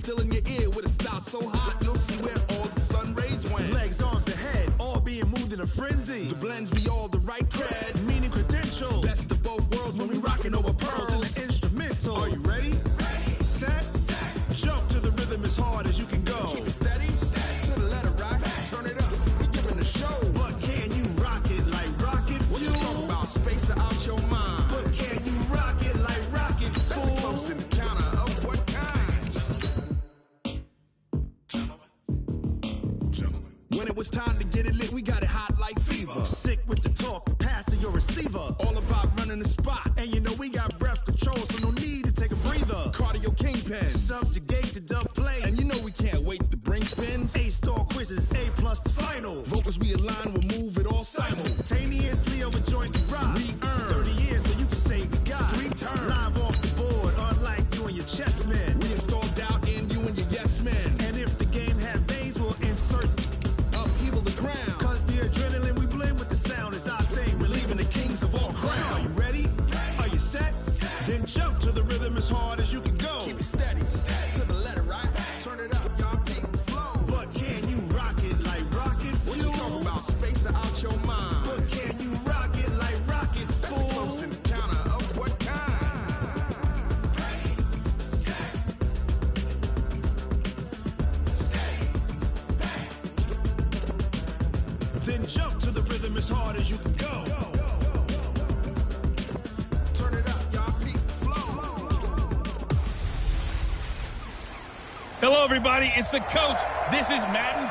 still in your ear with a style so hot, you'll see where all the sun rays went. Legs, arms, and head, all being moved in a frenzy. The blends be all the right cred, meaning credentials. Best of both worlds when we rockin' over pearls in the instrumental. Are you ready? Set. Jump to the rhythm as hard as you can go. Keep it steady, to the letter rock. Turn it up, we giving a show. But can you rock it like rocket fuel? What you talking about? Space out your mind. But can you rock it like rocket fuel? That's a close encounter of what kind? Gentlemen. When it was time to get it lit, we got it hot like fever. Sick with the talk, passing your receiver. All about running the spot. And you know we got breath control, so no need to take a breather. Cardio kingpin. Subjugate the dub play. And you know we can't wait to bring spins. A-star quizzes, A+ the final. Vocals we align, we'll move it all simultaneously over joints and rock. We earn 30 years so you can say we got 3 turns. Live off the board, unlike you and your chess men. We install doubt in you and your yes men. And if the game had veins, we'll insert upheaval the ground. Cause the adrenaline we blend with the sound is our thing. We're leaving the kings of all crowns. Are you ready? Are you set? Then jump to the rhythm as hard as you can go. Keep it steady, to the letter right. Turn it up, y'all keep the flow. But can you rock it like rocket fuel? What you talking about? Space out your mind. But can you rock it like rockets full? That's a close encounter of what kind? Ready, set, steady, bang. Then jump to the rhythm as hard as you can go. Turn it up, y'all keep the flow. Hello, everybody. It's the coach. This is Madden.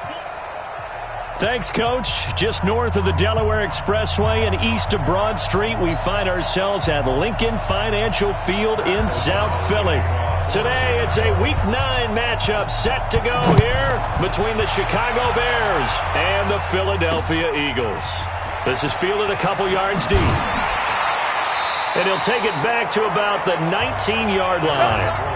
Thanks, Coach. Just north of the Delaware Expressway and east of Broad Street, we find ourselves at Lincoln Financial Field in South Philly. Today, it's a Week 9 matchup set to go here between the Chicago Bears and the Philadelphia Eagles. This is fielded a couple yards deep. And he'll take it back to about the 19-yard line.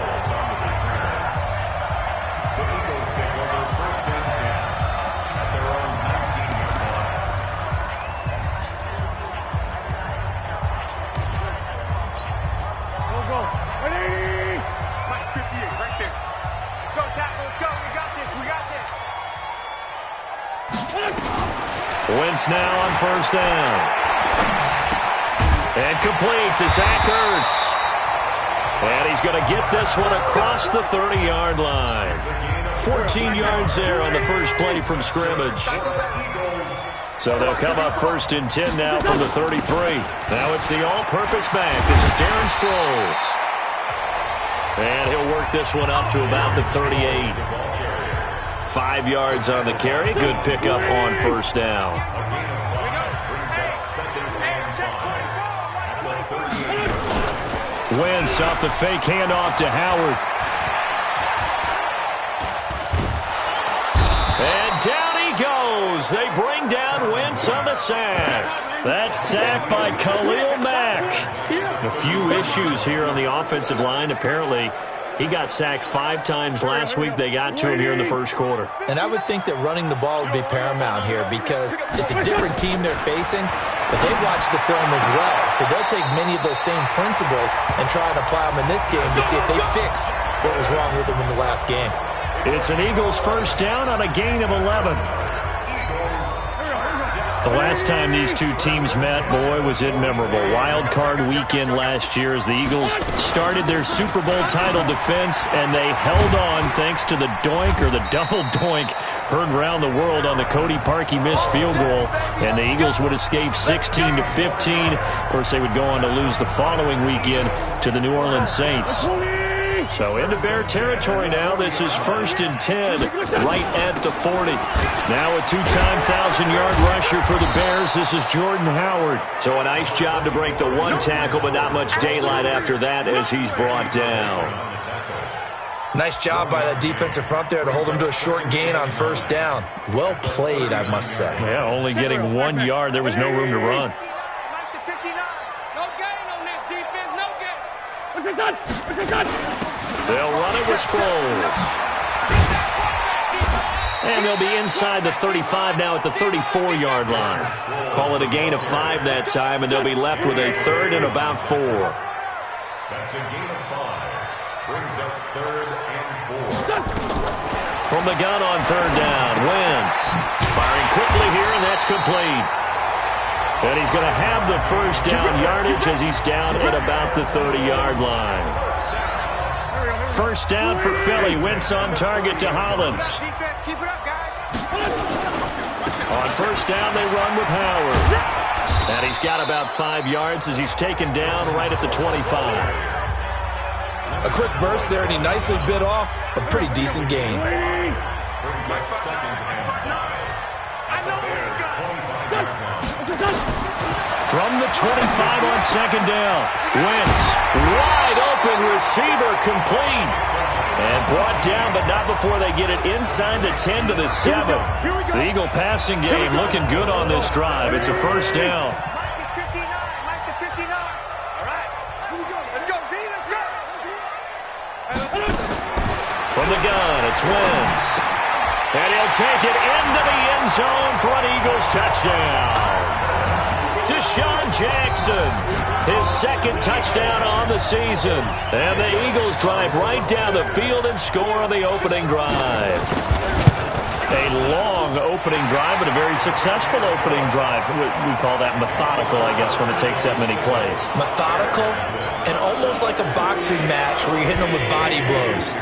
Wentz now on first down. And complete to Zach Ertz. And he's going to get this one across the 30-yard line. 14 yards there on the first play from scrimmage. So they'll come up first and 10 now from the 33. Now it's the all-purpose back. This is Darren Sproles. And he'll work this one up to about the 38. 5 yards on the carry. Good pickup on first down. Wentz off the fake handoff to Howard. And down he goes. They bring down Wentz on the sack. That sack by Khalil Mack. A few issues here on the offensive line. Apparently, he got sacked 5 times last week. They got to him here in the first quarter. And I would think that running the ball would be paramount here because it's a different team they're facing, but they watch the film as well. So they'll take many of those same principles and try and apply them in this game to see if they fixed what was wrong with them in the last game. It's an Eagles first down on a gain of 11. The last time these two teams met, boy, was it memorable. Wild card weekend last year as the Eagles started their Super Bowl title defense, and they held on thanks to the doink or the double doink heard around the world on the Cody Parkey missed field goal, and the Eagles would escape 16-15. Of course, they would go on to lose the following weekend to the New Orleans Saints. So into Bear territory now. This is first and 10 right at the 40. Now a 2-time 1,000-yard rusher for the Bears. This is Jordan Howard. So a nice job to break the one tackle, but not much daylight after that as he's brought down. Nice job by that defensive front there to hold him to a short gain on first down. Well played, I must say. Yeah, only getting 1 yard. There was no room to run. They'll run it with Sproles. And they'll be inside the 35 now at the 34-yard line. Call it a gain of 5 that time, and they'll be left with a 3rd and about 4. That's a gain of 5. Brings up 3rd and From the gun on third down, Wentz firing quickly here, and that's complete. And he's going to have the first down yardage as he's down at about the 30-yard line. First down for Philly. Wentz on target to Hollins. On first down, they run with Howard. And he's got about 5 yards as he's taken down right at the 25. A quick burst there, and he nicely bit off a pretty decent gain. From the 25 on second down, Wentz, wide open receiver, complete. And brought down, but not before they get it inside the 10 to the 7. The Eagle passing game looking good on this drive. It's a first down. From the gun, it's Wentz. And he'll take it into the end zone for an Eagles touchdown. Deshaun Jackson, his second touchdown on the season. And the Eagles drive right down the field and score on the opening drive. A long opening drive, but a very successful opening drive. We call that methodical, I guess, when it takes that many plays. Methodical and almost like a boxing match where you're hitting them with body blows.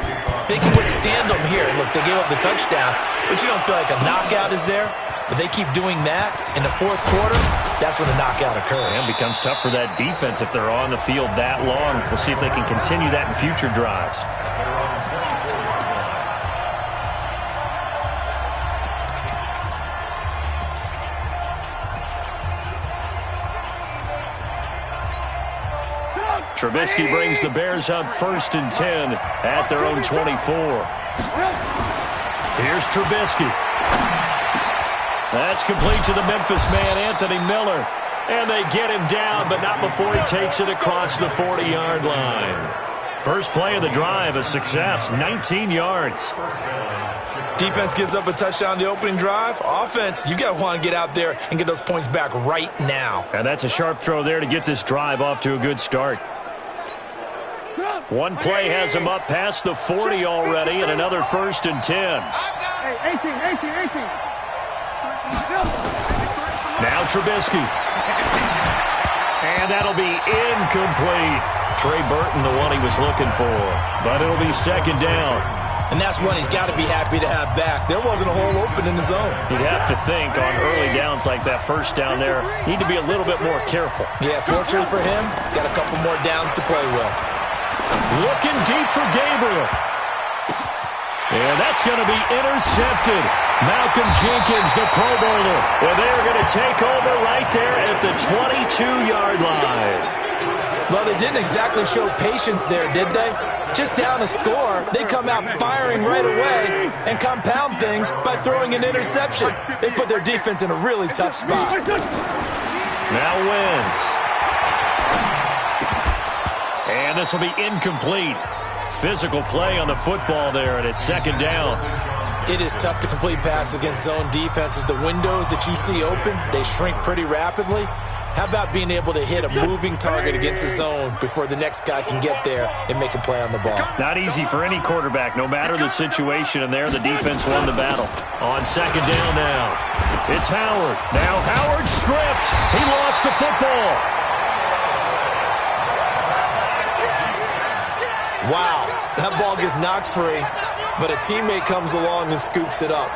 They can withstand them here. Look, they gave up the touchdown, but you don't feel like a knockout is there. But they keep doing that in the fourth quarter. That's when the knockout occurs. And it becomes tough for that defense if they're on the field that long. We'll see if they can continue that in future drives. Trubisky brings the Bears up 1st and 10 at their own 24. Here's Trubisky. That's complete to the Memphis man, Anthony Miller. And they get him down, but not before he takes it across the 40-yard line. First play of the drive, a success, 19 yards. Defense gives up a touchdown the opening drive. Offense, you got to want to get out there and get those points back right now. And that's a sharp throw there to get this drive off to a good start. One play has him up past the 40 already, and another 1st and 10. Now Trubisky. And that'll be incomplete. Trey Burton, the one he was looking for. But it'll be second down. And that's one he's got to be happy to have back. There wasn't a hole open in the zone. You'd have to think on early downs like that first down there, need to be a little bit more careful. Yeah, fortunately for him, got a couple more downs to play with. Looking deep for Gabriel. And that's going to be intercepted. Malcolm Jenkins, the Pro Bowler. And they're going to take over right there at the 22-yard line. Well, they didn't exactly show patience there, did they? Just down a score, they come out firing right away and compound things by throwing an interception. They put their defense in a really tough spot. Now Wentz. And this will be incomplete. Physical play on the football there, and it's second down. It is tough to complete passes against zone defenses. The windows that you see open, they shrink pretty rapidly. How about being able to hit a moving target against a zone before the next guy can get there and make a play on the ball? Not easy for any quarterback, no matter the situation, and there the defense won the battle. On second down now, it's Howard. Now Howard stripped. He lost the football. Wow, that ball gets knocked free, but a teammate comes along and scoops it up.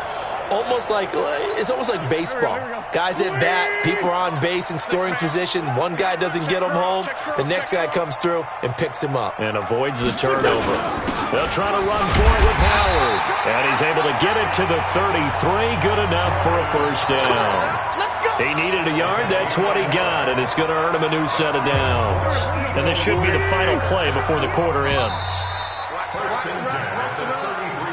It's almost like baseball. Guys at bat, people are on base in scoring position. One guy doesn't get him home. The next guy comes through and picks him up. And avoids the turnover. They'll try to run for it with Howard. And he's able to get it to the 33. Good enough for a first down. He needed a yard. That's what he got. And it's going to earn him a new set of downs. And this should be the final play before the quarter ends.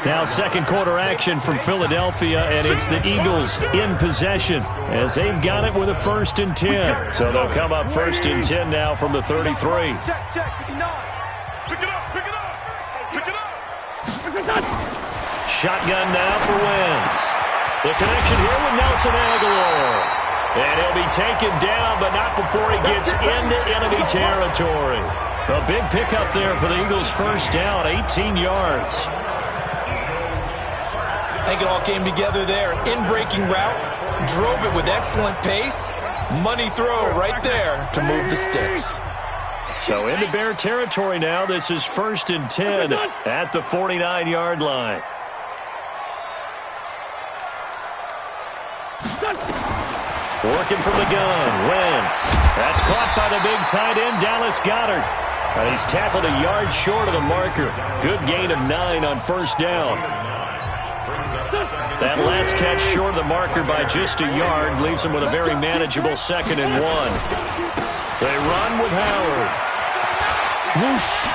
Now second quarter action from Philadelphia, and it's the Eagles in possession as they've got it with a 1st and 10. So they'll come up 1st and 10 now from the 33. Pick it up. Shotgun now for Wentz. The connection here with Nelson Aguilar. And he'll be taken down, but not before he gets into enemy territory. A big pickup there for the Eagles' first down, 18 yards. I think it all came together there. In-breaking route, drove it with excellent pace. Money throw right there to move the sticks. So into Bear territory now. This is 1st and 10 at the 49-yard line. Working from the gun, Wentz. That's caught by the big tight end, Dallas Goedert. And he's tackled a yard short of the marker. Good gain of 9 on 1st down. That last catch short of the marker by just a yard leaves him with a very manageable 2nd and 1. They run with Howard. Whoosh.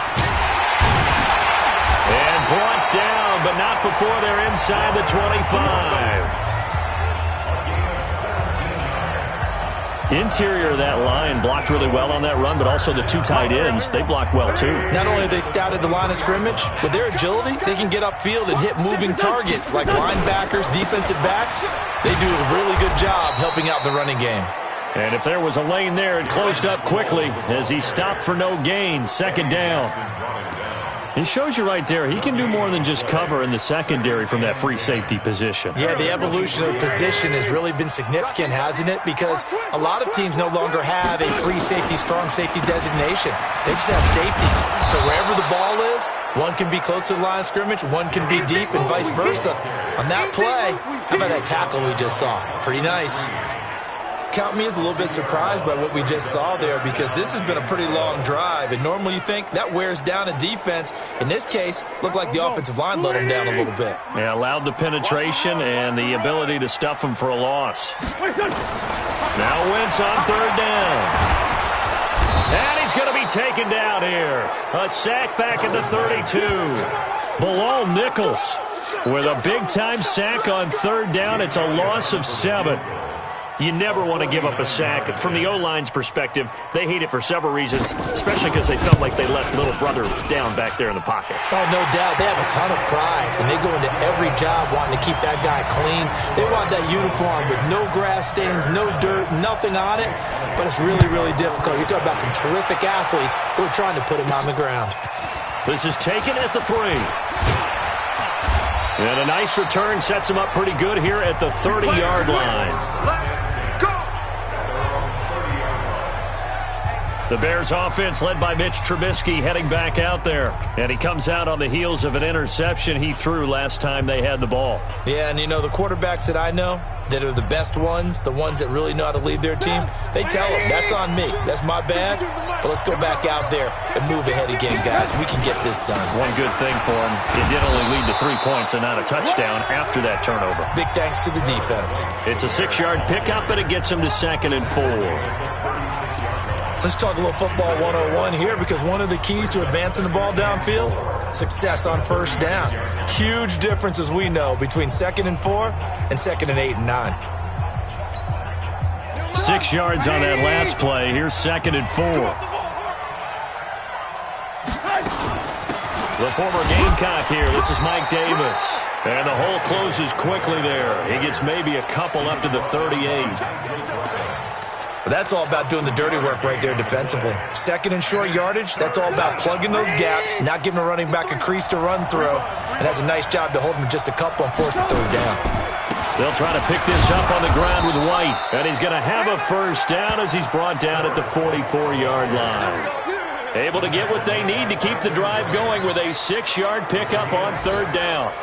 And brought down, but not before they're inside the 25. Interior of that line blocked really well on that run, but also the 2 tight ends, they blocked well too. Not only have they scouted the line of scrimmage, with their agility, they can get upfield and hit moving targets like linebackers, defensive backs. They do a really good job helping out the running game. And if there was a lane there, it closed up quickly as he stopped for no gain. 2nd down. He shows you right there, he can do more than just cover in the secondary from that free safety position. Yeah, the evolution of the position has really been significant, hasn't it? Because a lot of teams no longer have a free safety, strong safety designation. They just have safeties. So wherever the ball is, one can be close to the line of scrimmage, one can be deep, and vice versa. On that play, how about that tackle we just saw? Pretty nice. Count me as a little bit surprised by what we just saw there, because this has been a pretty long drive, and normally you think that wears down a defense. In this case, looked like the offensive line let them down a little bit. Yeah, allowed the penetration and the ability to stuff them for a loss. Now Wentz on 3rd down. And he's going to be taken down here. A sack back at the 32. Bilal Nichols with a big-time sack on 3rd down. It's a loss of 7. You never want to give up a sack. From the O-line's perspective, they hate it for several reasons, especially because they felt like they let little brother down back there in the pocket. Oh, no doubt. They have a ton of pride, and they go into every job wanting to keep that guy clean. They want that uniform with no grass stains, no dirt, nothing on it, but it's really, really difficult. You're talking about some terrific athletes who are trying to put him on the ground. This is taken at the 3. And a nice return sets him up pretty good here at the 30-yard line. The Bears offense led by Mitch Trubisky heading back out there. And he comes out on the heels of an interception he threw last time they had the ball. Yeah, and you know, the quarterbacks that I know that are the best ones, the ones that really know how to lead their team, they tell them, that's on me. That's my bad. But let's go back out there and move ahead again, guys. We can get this done. One good thing for him, it did only lead to 3 points and not a touchdown after that turnover. Big thanks to the defense. It's a 6-yard pickup, and it gets him to 2nd and 4. Let's talk a little football 101 here, because one of the keys to advancing the ball downfield, success on 1st down. Huge difference, as we know, between 2nd and 4 and 2nd and 8 and 9. 6 yards on that last play. Here's 2nd and 4. The former Gamecock here. This is Mike Davis. And the hole closes quickly there. He gets maybe a couple up to the 38. But that's all about doing the dirty work right there defensively. 2nd and short yardage, that's all about plugging those gaps, not giving a running back a crease to run through, and has a nice job to hold him just a couple and force the 3rd down. They'll try to pick this up on the ground with White, and he's going to have a 1st down as he's brought down at the 44-yard line. Able to get what they need to keep the drive going with a 6-yard pickup on 3rd down.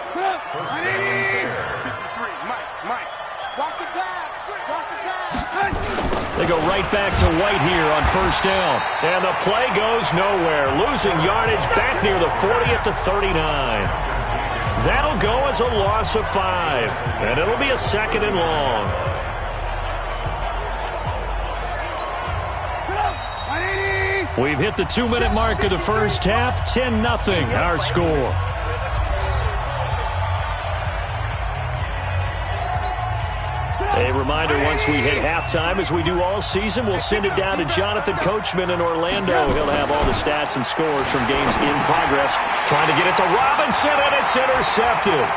They go right back to White here on 1st down. And the play goes nowhere. Losing yardage back near the 40 at the 39. That'll go as a loss of 5. And it'll be a 2nd and long. We've hit the 2-minute mark of the first half. 10-0 our score. A reminder, once we hit halftime, as we do all season, we'll send it down to Jonathan Coachman in Orlando. He'll have all the stats and scores from games in progress. Trying to get it to Robinson, and it's intercepted.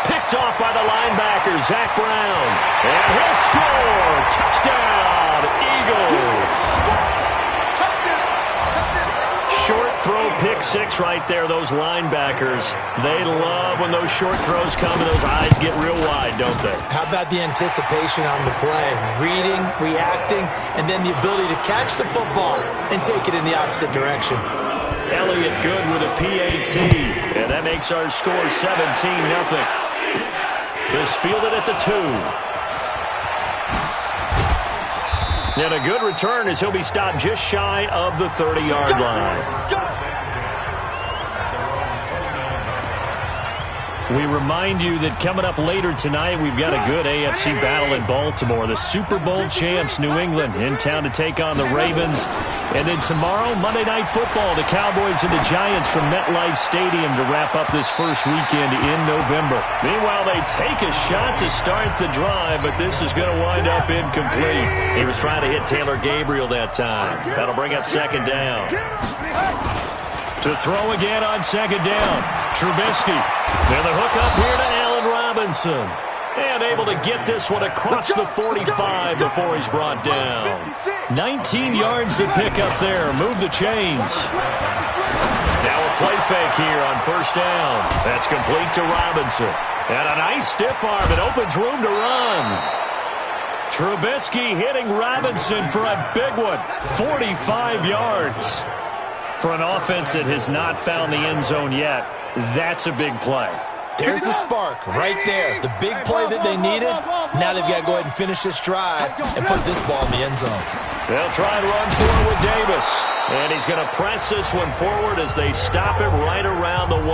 Picked off by the linebacker, Zach Brown. And he'll score. Touchdown, Eagles. Short throw pick six right there, those linebackers. They love when those short throws come and those eyes get real wide, don't they? How about the anticipation on the play? Reading, reacting, and then the ability to catch the football and take it in the opposite direction. Elliott good with a PAT, and that makes our score 17-0. Just fielded at the 2. And a good return as he'll be stopped just shy of the 30-yard line. We remind you that coming up later tonight, we've got a good AFC battle in Baltimore. The Super Bowl champs, New England, in town to take on the Ravens. And then tomorrow, Monday Night Football, the Cowboys and the Giants from MetLife Stadium to wrap up this first weekend in November. Meanwhile, they take a shot to start the drive, but this is going to wind up incomplete. He was trying to hit Taylor Gabriel that time. That'll bring up second down. To throw again on second down. Trubisky. And the hook up here to Allen Robinson. And able to get this one across the 45 before he's brought down. 19 yards to pick up there. Move the chains. Now a play fake here on first down. That's complete to Robinson. And a nice stiff arm. It opens room to run. Trubisky hitting Robinson for a big one. 45 yards. For an offense that has not found the end zone yet, that's a big play. There's the spark right there. The big play that they needed. Now they've got to go ahead and finish this drive and put this ball in the end zone. They'll try and run forward with Davis. And he's going to press this one forward as they stop him right around the 1.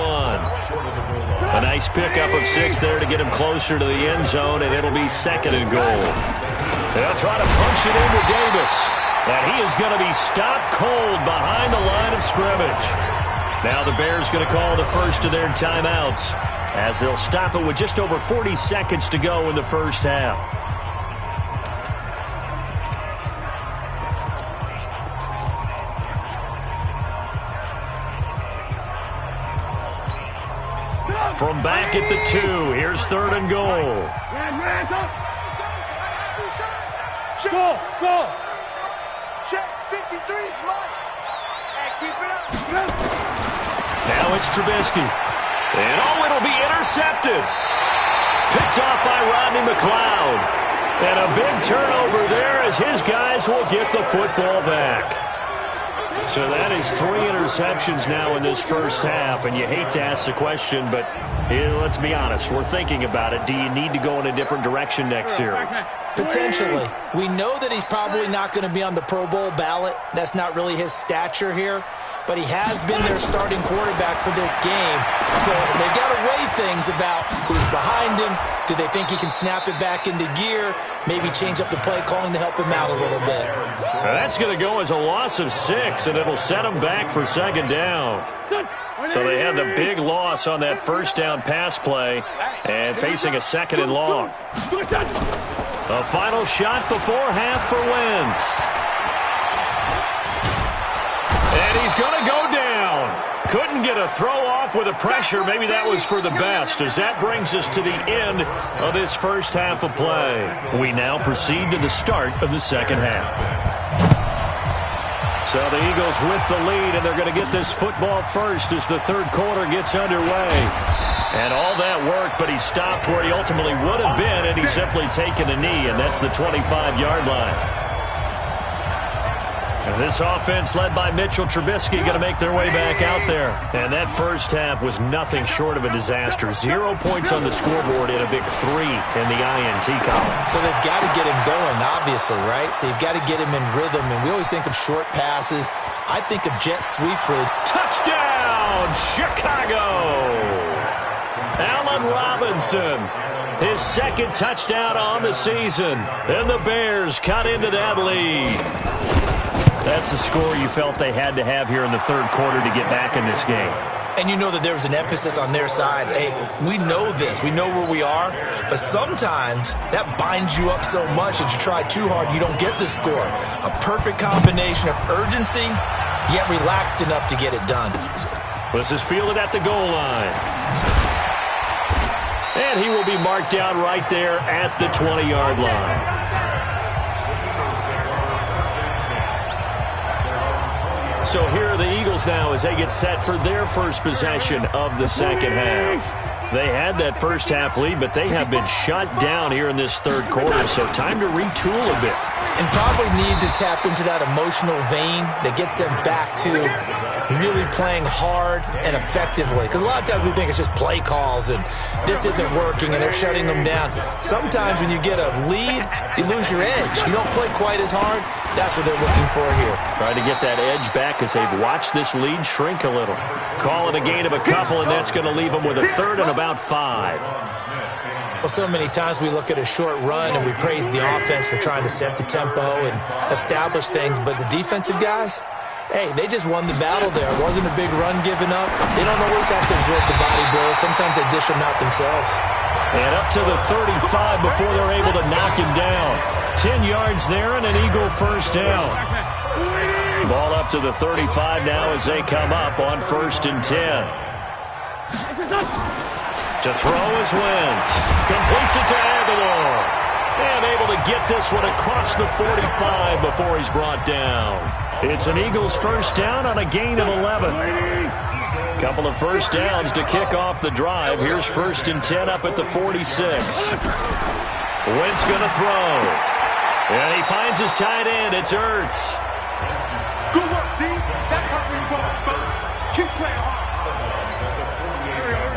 A nice pickup of 6 there to get him closer to the end zone, and it'll be second and goal. They'll try to punch it into Davis. And he is going to be stopped cold behind the line of scrimmage. Now the Bears going to call the first of their timeouts as they'll stop it with just over 40 seconds to go in the first half. From back at the 2, here's third and goal. Go. Check 53, Mike. And keep it up. Now it's Trubisky. And it'll be intercepted. Picked off by Rodney McLeod. And a big turnover there as his guys will get the football back. So that is 3 interceptions now in this first half. And you hate to ask the question, but let's be honest. We're thinking about it. Do you need to go in a different direction next series? Potentially. We know that he's probably not going to be on the Pro Bowl ballot. That's not really his stature here. But he has been their starting quarterback for this game. So they've got to weigh things about who's behind him. Do they think he can snap it back into gear? Maybe change up the play calling to help him out a little bit. That's going to go as a loss of 6, and it'll set him back for second down. So they had the big loss on that first down pass play and facing a second and long. A final shot before half for Wentz. And he's going to go down. Couldn't get a throw off with the pressure. Maybe that was for the best, as that brings us to the end of this first half of play. We now proceed to the start of the second half. So the Eagles with the lead, and they're going to get this football first as the third quarter gets underway. And all that work, but he stopped where he ultimately would have been, and he's simply taken a knee, and that's the 25-yard line. And this offense led by Mitchell Trubisky going to make their way back out there. And that first half was nothing short of a disaster. 0 points on the scoreboard and a big 3 in the INT column. So they've got to get him going, obviously, right? So you've got to get him in rhythm. And we always think of short passes. I think of jet sweeps for the touchdown, Chicago! Allen Robinson, his second touchdown on the season. And the Bears cut into that lead. That's a score you felt they had to have here in the third quarter to get back in this game. And you know that there was an emphasis on their side. Hey, we know this. We know where we are. But sometimes that binds you up so much that you try too hard, you don't get the score. A perfect combination of urgency, yet relaxed enough to get it done. This is fielded at the goal line. And he will be marked down right there at the 20-yard line. So here are the Eagles now as they get set for their first possession of the second half. They had that first half lead, but they have been shut down here in this third quarter, so time to retool a bit. And probably need to tap into that emotional vein that gets them back to really playing hard and effectively. Because a lot of times we think it's just play calls and this isn't working and they're shutting them down. Sometimes when you get a lead, you lose your edge. You don't play quite as hard. That's what they're looking for here. Trying to get that edge back as they've watched this lead shrink a little. Call it a gain of a couple, and that's going to leave them with a third and about 5. Well, so many times we look at a short run and we praise the offense for trying to set the tempo and establish things, but the defensive guys, hey, they just won the battle there. It wasn't a big run given up. They don't always have to absorb the body blows. Sometimes they dish them out themselves. And up to the 35 before they're able to knock him down. 10 yards there and an Eagle first down. Ball up to the 35 now as they come up on 1st and 10. To throw is Wentz. Completes it to Aguilar. And able to get this one across the 45 before he's brought down. It's an Eagles first down on a gain of 11. Couple of first downs to kick off the drive. Here's 1st and 10 up at the 46. Wentz going to throw. And he finds his tight end. It's Ertz. Good work, D. That's how we roll, folks. Keep playing hard.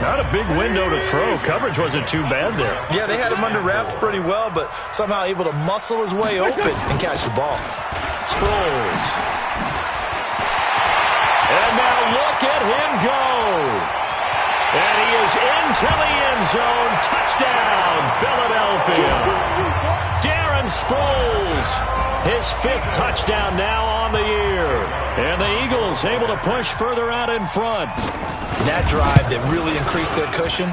Not a big window to throw. Coverage wasn't too bad there. Yeah, they had him under wraps pretty well, but somehow able to muscle his way open and catch the ball. Sproles. And now look at him go. And he is into the end zone. Touchdown, Philadelphia. Darren Sproles. His 5th touchdown now on the year. And the Eagles able to push further out in front. That drive that really increased their cushion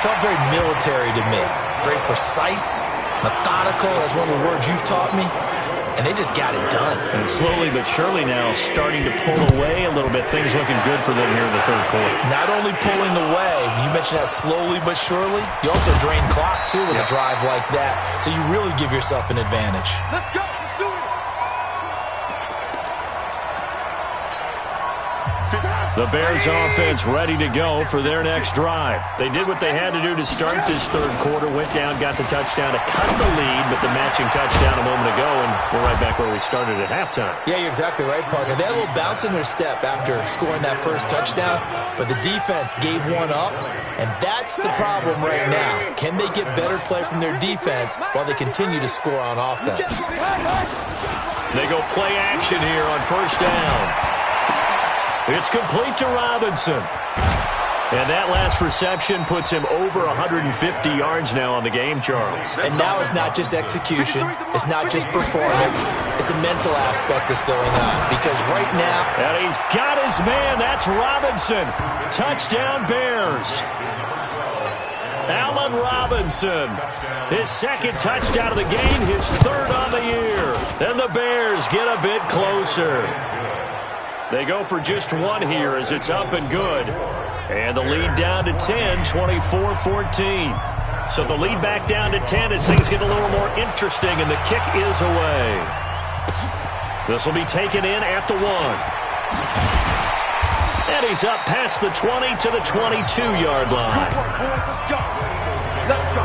felt very military to me. Very precise, methodical, that's one of the words you've taught me. And they just got it done. And slowly but surely now starting to pull away a little bit. Things looking good for them here in the third quarter. Not only pulling away, you mentioned that slowly but surely, you also drain clock too with a drive like that. So you really give yourself an advantage. Let's go. Let's do it. The Bears offense ready to go for their next drive. They did what they had to do to start this third quarter, went down, got the touchdown to cut the lead, but the matching touchdown a moment ago, and we're right back where we started at halftime. Yeah, you're exactly right, partner. They had a little bounce in their step after scoring that first touchdown, but the defense gave one up, and that's the problem right now. Can they get better play from their defense while they continue to score on offense? They go play action here on 1st down. It's complete to Robinson. And that last reception puts him over 150 yards now on the game, Charles. And now it's not just execution. It's not just performance. It's a mental aspect that's going on. Because right now... And he's got his man. That's Robinson. Touchdown, Bears. Allen Robinson. His 2nd touchdown of the game. His 3rd on the year. And the Bears get a bit closer. They go for just one here as it's up and good. And the lead down to 10, 24-14. So the lead back down to 10 as things get a little more interesting, and the kick is away. This will be taken in at the 1. And he's up past the 20 to the 22-yard line. Let's go. Let's go.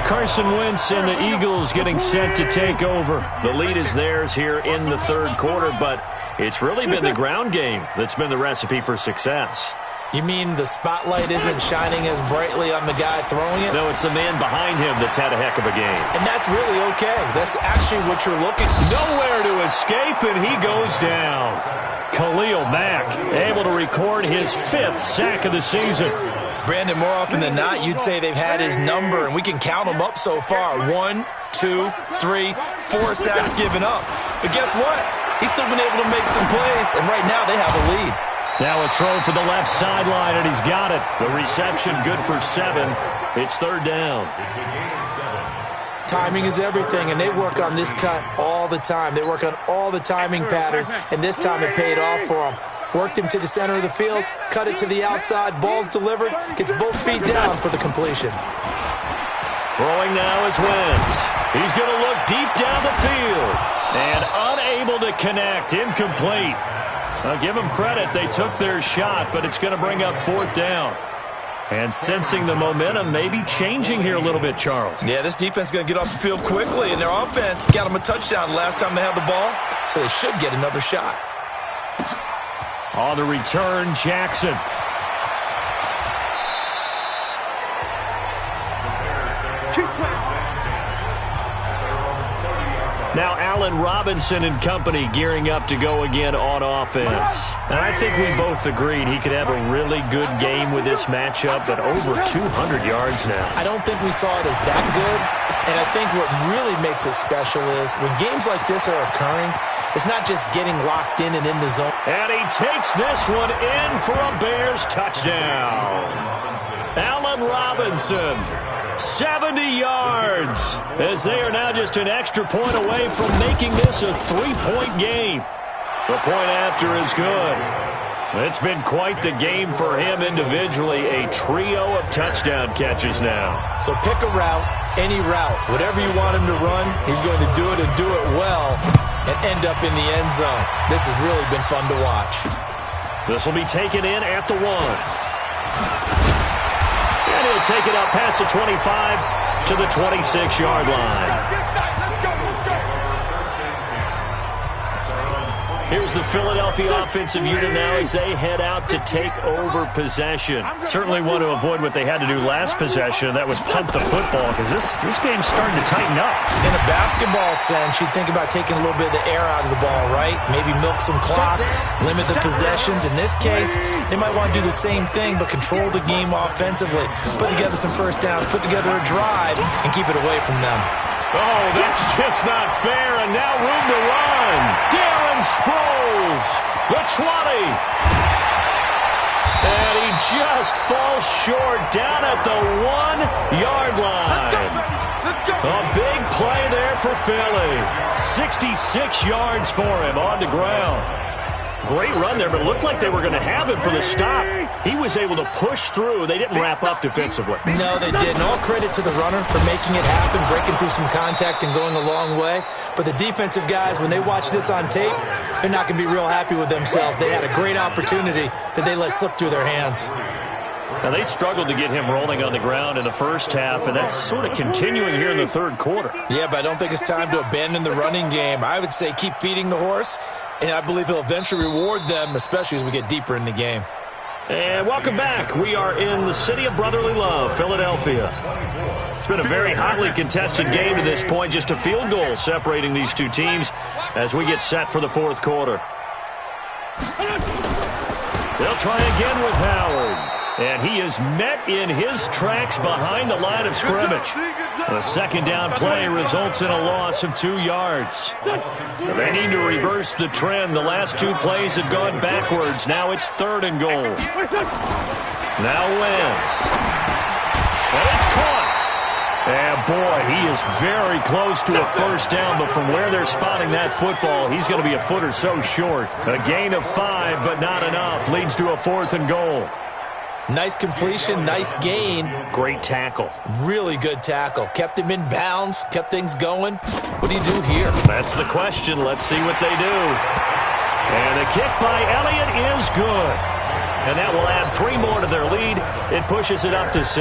Carson Wentz and the Eagles getting set to take over. The lead is theirs here in the third quarter, but it's really been the ground game that's been the recipe for success. You mean the spotlight isn't shining as brightly on the guy throwing it? No, it's the man behind him that's had a heck of a game. And that's really okay. That's actually what you're looking for. Nowhere to escape, and he goes down. Khalil Mack able to record his 5th sack of the season. Brandon, more often than not, you'd say they've had his number, and we can count them up so far. 1, 2, 3, 4 sacks given up. But guess what? He's still been able to make some plays, and right now they have a lead. Now a throw for the left sideline, and he's got it. The reception good for 7. It's 3rd down. Timing is everything, and they work on this cut all the time. They work on all the timing patterns, and this time it paid off for them. Worked him to the center of the field, cut it to the outside, ball's delivered, gets both feet down for the completion. Throwing now is Wentz. He's going to look deep down the field. And unable to connect. Incomplete. I'll give them credit. They took their shot, but it's going to bring up 4th down. And sensing the momentum maybe changing here a little bit, Charles. Yeah, this defense is going to get off the field quickly, and their offense got them a touchdown last time they had the ball, so they should get another shot. On the return, Jackson. Now Allen Robinson and company gearing up to go again on offense. And I think we both agreed he could have a really good game with this matchup, but over 200 yards now. I don't think we saw it as that good, and I think what really makes it special is when games like this are occurring, it's not just getting locked in and in the zone. And he takes this one in for a Bears touchdown. Allen Robinson. 70 yards as they are now just an extra point away from making this a 3-point game. The point after is good. It's been quite the game for him individually. A trio of touchdown catches now. So pick a route, any route. Whatever you want him to run, he's going to do it and do it well and end up in the end zone. This has really been fun to watch. This will be taken in at the 1. And he'll take it up past the 25 to the 26-yard line. Here's the Philadelphia offensive unit now as they head out to take over possession. Certainly want to avoid what they had to do last possession, and that was punt the football, because this game's starting to tighten up. In a basketball sense, you think about taking a little bit of the air out of the ball, right? Maybe milk some clock, limit the possessions. In this case, they might want to do the same thing, but control the game offensively. Put together some first downs, put together a drive, and keep it away from them. Oh, that's just not fair, and now room to run. Darren Sproles, the 20. And he just falls short down at the 1-yard line. A big play there for Philly. 66 yards for him on the ground. Great run there, but it looked like they were going to have him for the stop. He was able to push through. They didn't wrap up defensively. No, they didn't. All credit to the runner for making it happen, breaking through some contact and going a long way. But the defensive guys, when they watch this on tape, they're not going to be real happy with themselves. They had a great opportunity that they let slip through their hands. Now, they struggled to get him rolling on the ground in the first half, and that's sort of continuing here in the third quarter. Yeah, but I don't think it's time to abandon the running game. I would say keep feeding the horse, and I believe he'll eventually reward them, especially as we get deeper in the game. And welcome back. We are in the city of brotherly love, Philadelphia. It's been a very hotly contested game to this point, just a field goal separating these two teams as we get set for the fourth quarter. They'll try again with Howard. And he is met in his tracks behind the line of scrimmage. The second down play results in a loss of 2 yards. They need to reverse the trend. The last two plays have gone backwards. Now it's 3rd and goal. Now Wentz. And it's caught. And boy, he is very close to a first down, but from where they're spotting that football, he's going to be a foot or so short. A gain of 5, but not enough. Leads to a 4th and goal. Nice completion, nice gain. Great tackle. Really good tackle. Kept him in bounds, kept things going. What do you do here? That's the question. Let's see what they do. And the kick by Elliott is good. And that will add 3 more to their lead. It pushes it up to 6.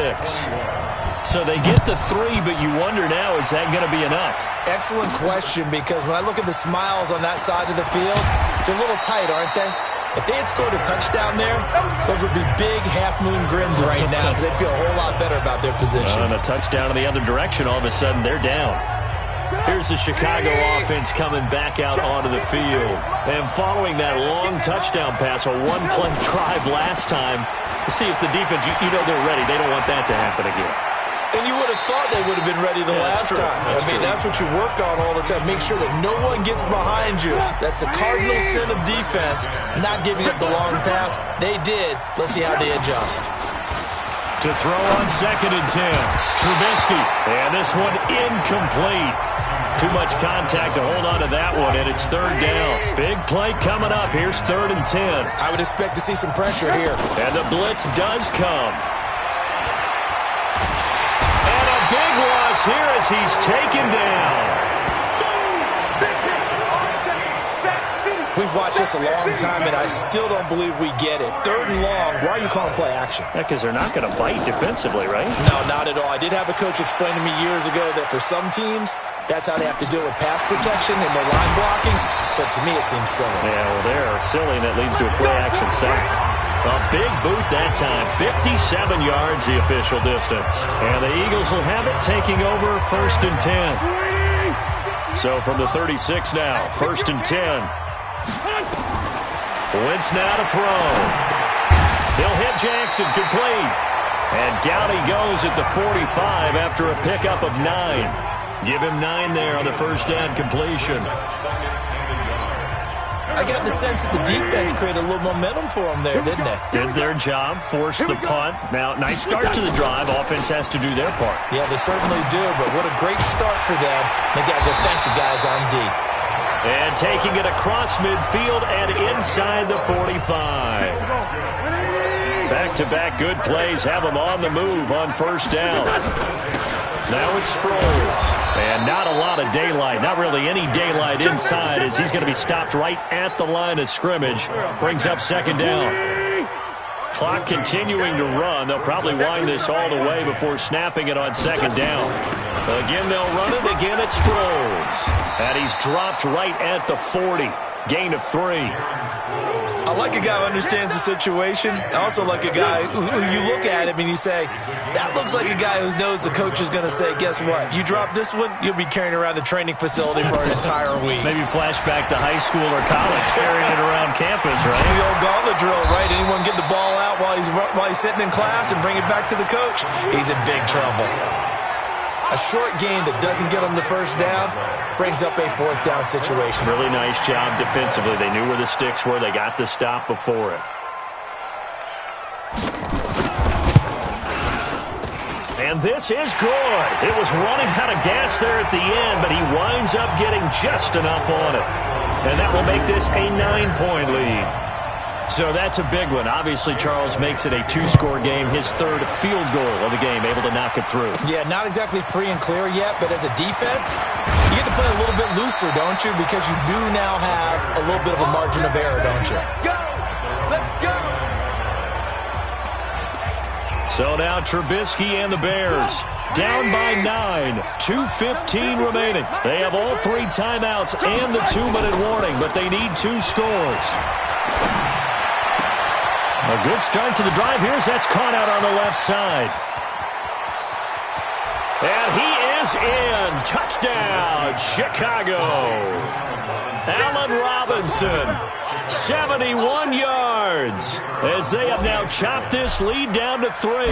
So they get the 3, but you wonder now, is that going to be enough? Excellent question, because when I look at the smiles on that side of the field, they're a little tight, aren't they? If they had scored a touchdown there, those would be big half-moon grins right now because they'd feel a whole lot better about their position. And a touchdown in the other direction, all of a sudden they're down. Here's the Chicago offense coming back out onto the field. And following that long touchdown pass, a one-play drive last time, to see if the defense, you know they're ready. They don't want that to happen again. And you would have thought they would have been ready the last time. That's what you work on all the time. Make sure that no one gets behind you. That's the cardinal sin of defense, not giving up the long pass. They did. Let's see how they adjust. To throw on 2nd and 10. Trubisky. And this one incomplete. Too much contact to hold on to that one, and it's 3rd down. Big play coming up. Here's 3rd and 10. I would expect to see some pressure here. And the blitz does come. Big loss here as he's taken down. We've watched this a long time, and I still don't believe we get it. 3rd and long, why are you calling play action? Yeah, because they're not going to bite defensively, right? No, not at all. I did have a coach explain to me years ago that for some teams, that's how they have to deal with pass protection and their line blocking, but to me it seems silly. Yeah, well, they're silly, and that leads to a play action sack. A big boot that time. 57 yards the official distance. And the Eagles will have it, taking over 1st and 10. So from the 36 now, 1st and 10. Wentz now to throw. He'll hit Jackson, complete. And down he goes at the 45 after a pickup of 9. Give him 9 there on the first down completion. I got the sense that the defense created a little momentum for them there, didn't they? Did their job, forced the punt. Now, nice start to the drive. Offense has to do their part. Yeah, they certainly do, but what a great start for them. They got to go thank the guys on D. And taking it across midfield and inside the 45. Back-to-back good plays have them on the move on first down. Now it's Sproles. And not a lot of daylight. Not really any daylight inside as he's going to be stopped right at the line of scrimmage. Brings up 2nd down. Clock continuing to run. They'll probably wind this all the way before snapping it on 2nd down. Again, they'll run it. Again, it's Sproles. And he's dropped right at the 40. Gain of 3. I like a guy who understands the situation. I also like a guy who you look at him and you say, that looks like a guy who knows the coach is going to say, guess what? You drop this one, you'll be carrying around the training facility for an entire week. Maybe flashback to high school or college, carrying it around campus, right? The old gauntlet drill, right? Anyone get the ball out while he's sitting in class and bring it back to the coach? He's in big trouble. A short game that doesn't get him the first down brings up a 4th down situation. Really nice job defensively. They knew where the sticks were. They got the stop before it. And this is good. It was running out of gas there at the end, but he winds up getting just enough on it. And that will make this a 9-point lead. So that's a big one. Obviously, Charles makes it a 2-score game. His 3rd field goal of the game, able to knock it through. Yeah, not exactly free and clear yet, but as a defense, you get to play a little bit looser, don't you? Because you do now have a little bit of a margin of error, don't you? Go! Let's go! So now Trubisky and the Bears down by 9. 2:15 remaining. They have all 3 timeouts and the 2-minute warning, but they need 2 scores. A good start to the drive. Here's that's caught out on the left side. And he is in. Touchdown, Chicago. Allen Robinson, 71 yards, as they have now chopped this lead down to 3.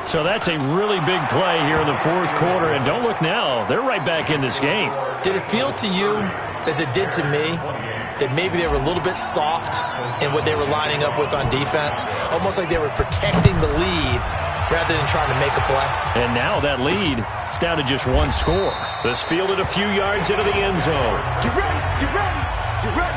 So that's a really big play here in the 4th quarter. And don't look now. They're right back in this game. Did it feel to you, as it did to me, that maybe they were a little bit soft in what they were lining up with on defense? Almost like they were protecting the lead rather than trying to make a play. And now that lead is down to just 1 score. This fielded a few yards into the end zone. Get ready! Get ready! Get ready!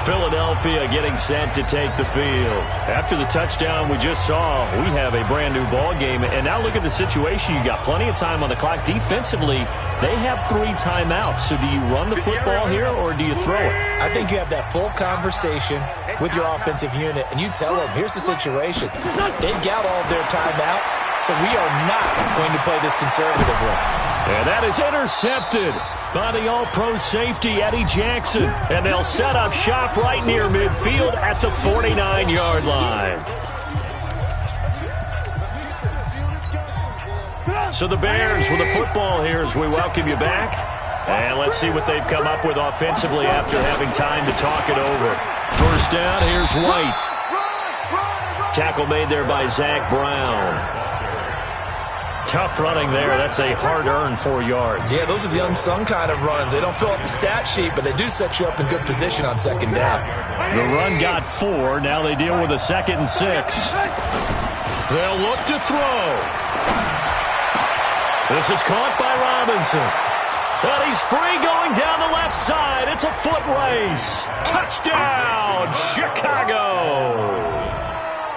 Philadelphia getting set to take the field. After the touchdown we just saw, we have a brand new ball game. And now look at the situation. You got plenty of time on the clock. Defensively, they have 3 timeouts. So do you run the football here or do you throw it? I think you have that full conversation with your offensive unit, and you tell them, here's the situation. They've got all of their timeouts, so we are not going to play this conservatively. And that is intercepted by the all-pro safety, Eddie Jackson. And they'll set up shop right near midfield at the 49-yard line. So the Bears with the football here as we welcome you back. And let's see what they've come up with offensively after having time to talk it over. First down, here's White. Tackle made there by Zach Brown. Tough running there. That's a hard-earned 4 yards. Yeah, those are the unsung kind of runs. They don't fill up the stat sheet, but they do set you up in good position on 2nd down. The run got 4. Now they deal with a 2nd and 6. They'll look to throw. This is caught by Robinson. And he's free going down the left side. It's a foot race. Touchdown, Chicago.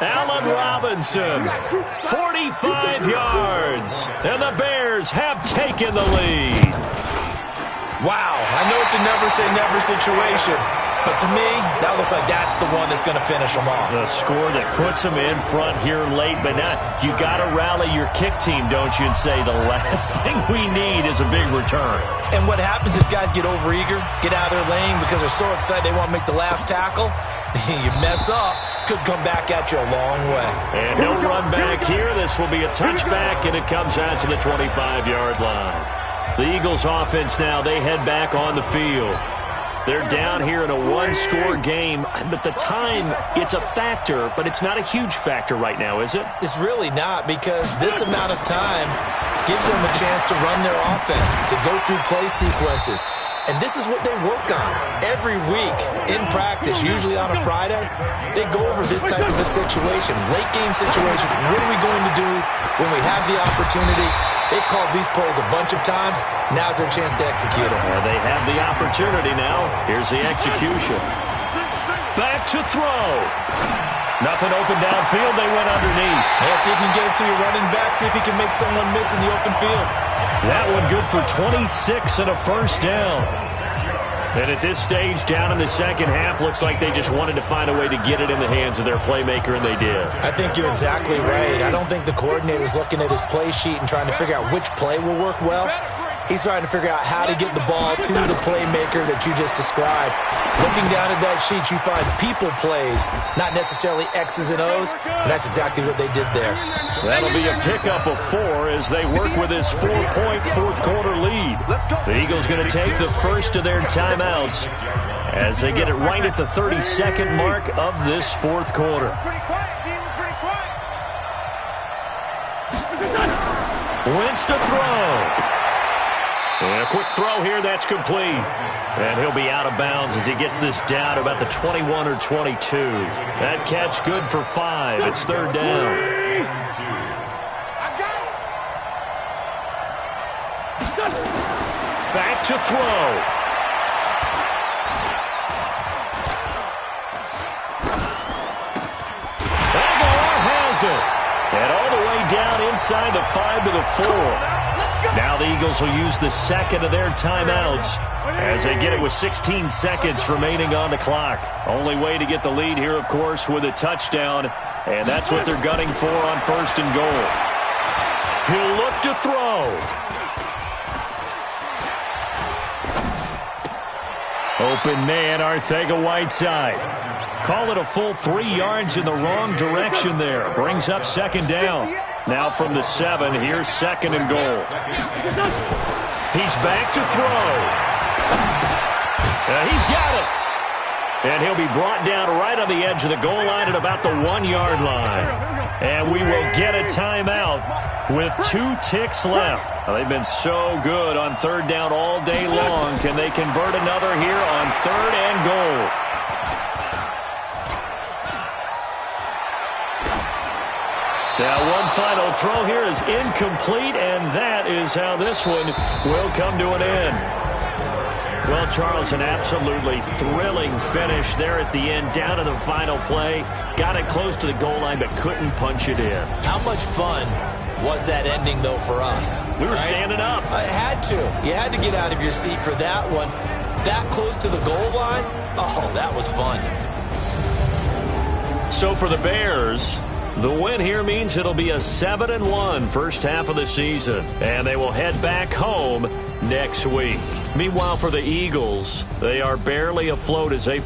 Allen Robinson, 45 yards, and the Bears have taken the lead. Wow, I know it's a never-say-never situation, but to me, that looks like that's the one that's going to finish them off. The score that puts them in front here late, but now you got to rally your kick team, don't you, and say the last thing we need is a big return. And what happens is guys get overeager, get out of their lane because they're so excited they want to make the last tackle. You mess up, could come back at you a long way. And no run back here. This will be a touchback, and it comes out to the 25-yard line. The Eagles offense now, they head back on the field. They're down here in a one-score game, but the time, it's a factor, but it's not a huge factor right now, is it? It's really not, because this amount of time gives them a chance to run their offense, to go through play sequences. And this is what they work on every week in practice, usually on a Friday. They go over this type of a situation, late game situation. What are we going to do when we have the opportunity? They've called these plays a bunch of times. Now's their chance to execute them. They have the opportunity now. Here's the execution. Back to throw. Nothing open downfield. They went underneath. Yeah, see if you can get it to your running back. See if he can make someone miss in the open field. That one good for 26 and a first down. And at this stage, down in the second half, looks like they just wanted to find a way to get it in the hands of their playmaker, and they did. I think you're exactly right. I don't think the coordinator's looking at his play sheet and trying to figure out which play will work well. He's trying to figure out how to get the ball to the playmaker that you just described. Looking down at that sheet, you find people plays, not necessarily X's and O's, and that's exactly what they did there. That'll be a pickup of 4 as they work with this 4-point fourth-quarter lead. The Eagles going to take the first of their timeouts as they get it right at the 32nd mark of this fourth quarter. Wentz to throw. And a quick throw here, that's complete. And he'll be out of bounds as he gets this down to about the 21 or 22. That catch good for 5. It's third down. Back to throw. Aguilar has it. And all the way down inside the 5 to the 4. Now the Eagles will use the second of their timeouts as they get it with 16 seconds remaining on the clock. Only way to get the lead here, of course, with a touchdown, and that's what they're gunning for on first and goal. He'll look to throw. Open man, Arcega-Whiteside. Call it a full 3 yards in the wrong direction there. Brings up second down. Now from the 7, here's second and goal. He's back to throw. He's got it. And he'll be brought down right on the edge of the goal line at about the 1-yard line. And we will get a timeout with 2 ticks left. They've been so good on third down all day long. Can they convert another here on third and goal? Now one final throw here is incomplete, and that is how this one will come to an end. Well, Charles, an absolutely thrilling finish there at the end, down to the final play. Got it close to the goal line, but couldn't punch it in. How much fun was that ending, though, for us? We were standing up. I had to. You had to get out of your seat for that one. That close to the goal line? Oh, that was fun. So for the Bears, the win here means it'll be a 7-1 first half of the season, and they will head back home next week. Meanwhile, for the Eagles, they are barely afloat as they...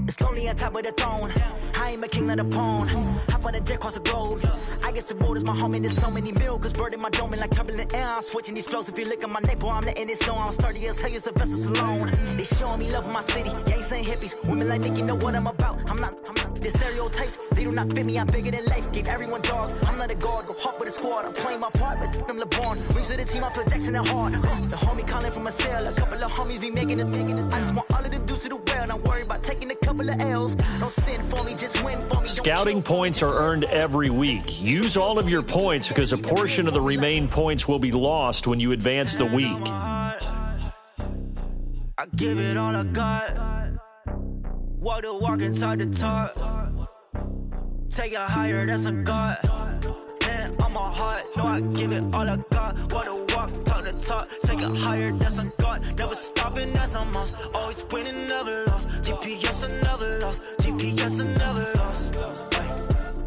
It's lonely on top of the throne. I am a king of the pawn. Hop on a jet across the globe. I guess the road is my home and there's so many milk. Bird in my dome and like turbulent air. I'm switching these flows. If you look at my neck, boy, I'm letting it snow. I'm sturdy as hell, as Sylvester Stallone. They showing me love in my city. Gangsta hippies. Women like Nick, you know what I'm about. I'm not the stereotypes. They do not fit me. I'm bigger than life. Gave everyone dogs. I'm not a guard. Go hard with a squad. I'm playing my part, but I'm LeBron. Rings of the team, I feel Jackson and hard. The homie calling from a cell. A couple of homies be making it. I just want all of them dudes to do well. Don't worry about taking a couple of L's. Don't sin for me, just win for me. Scouting points are earned every week. Use all of your points because a portion of the remaining points will be lost when you advance the week. I give it all I got. Walk the walk and talk the talk. Take it higher, that's a God. Man, on my heart, no, I give it all I got. Walk the walk, talk the talk. Take it higher, that's a God. Never stopping, that's a must. Always winning, never lost. GPS, I never lost. GPS, I never lost.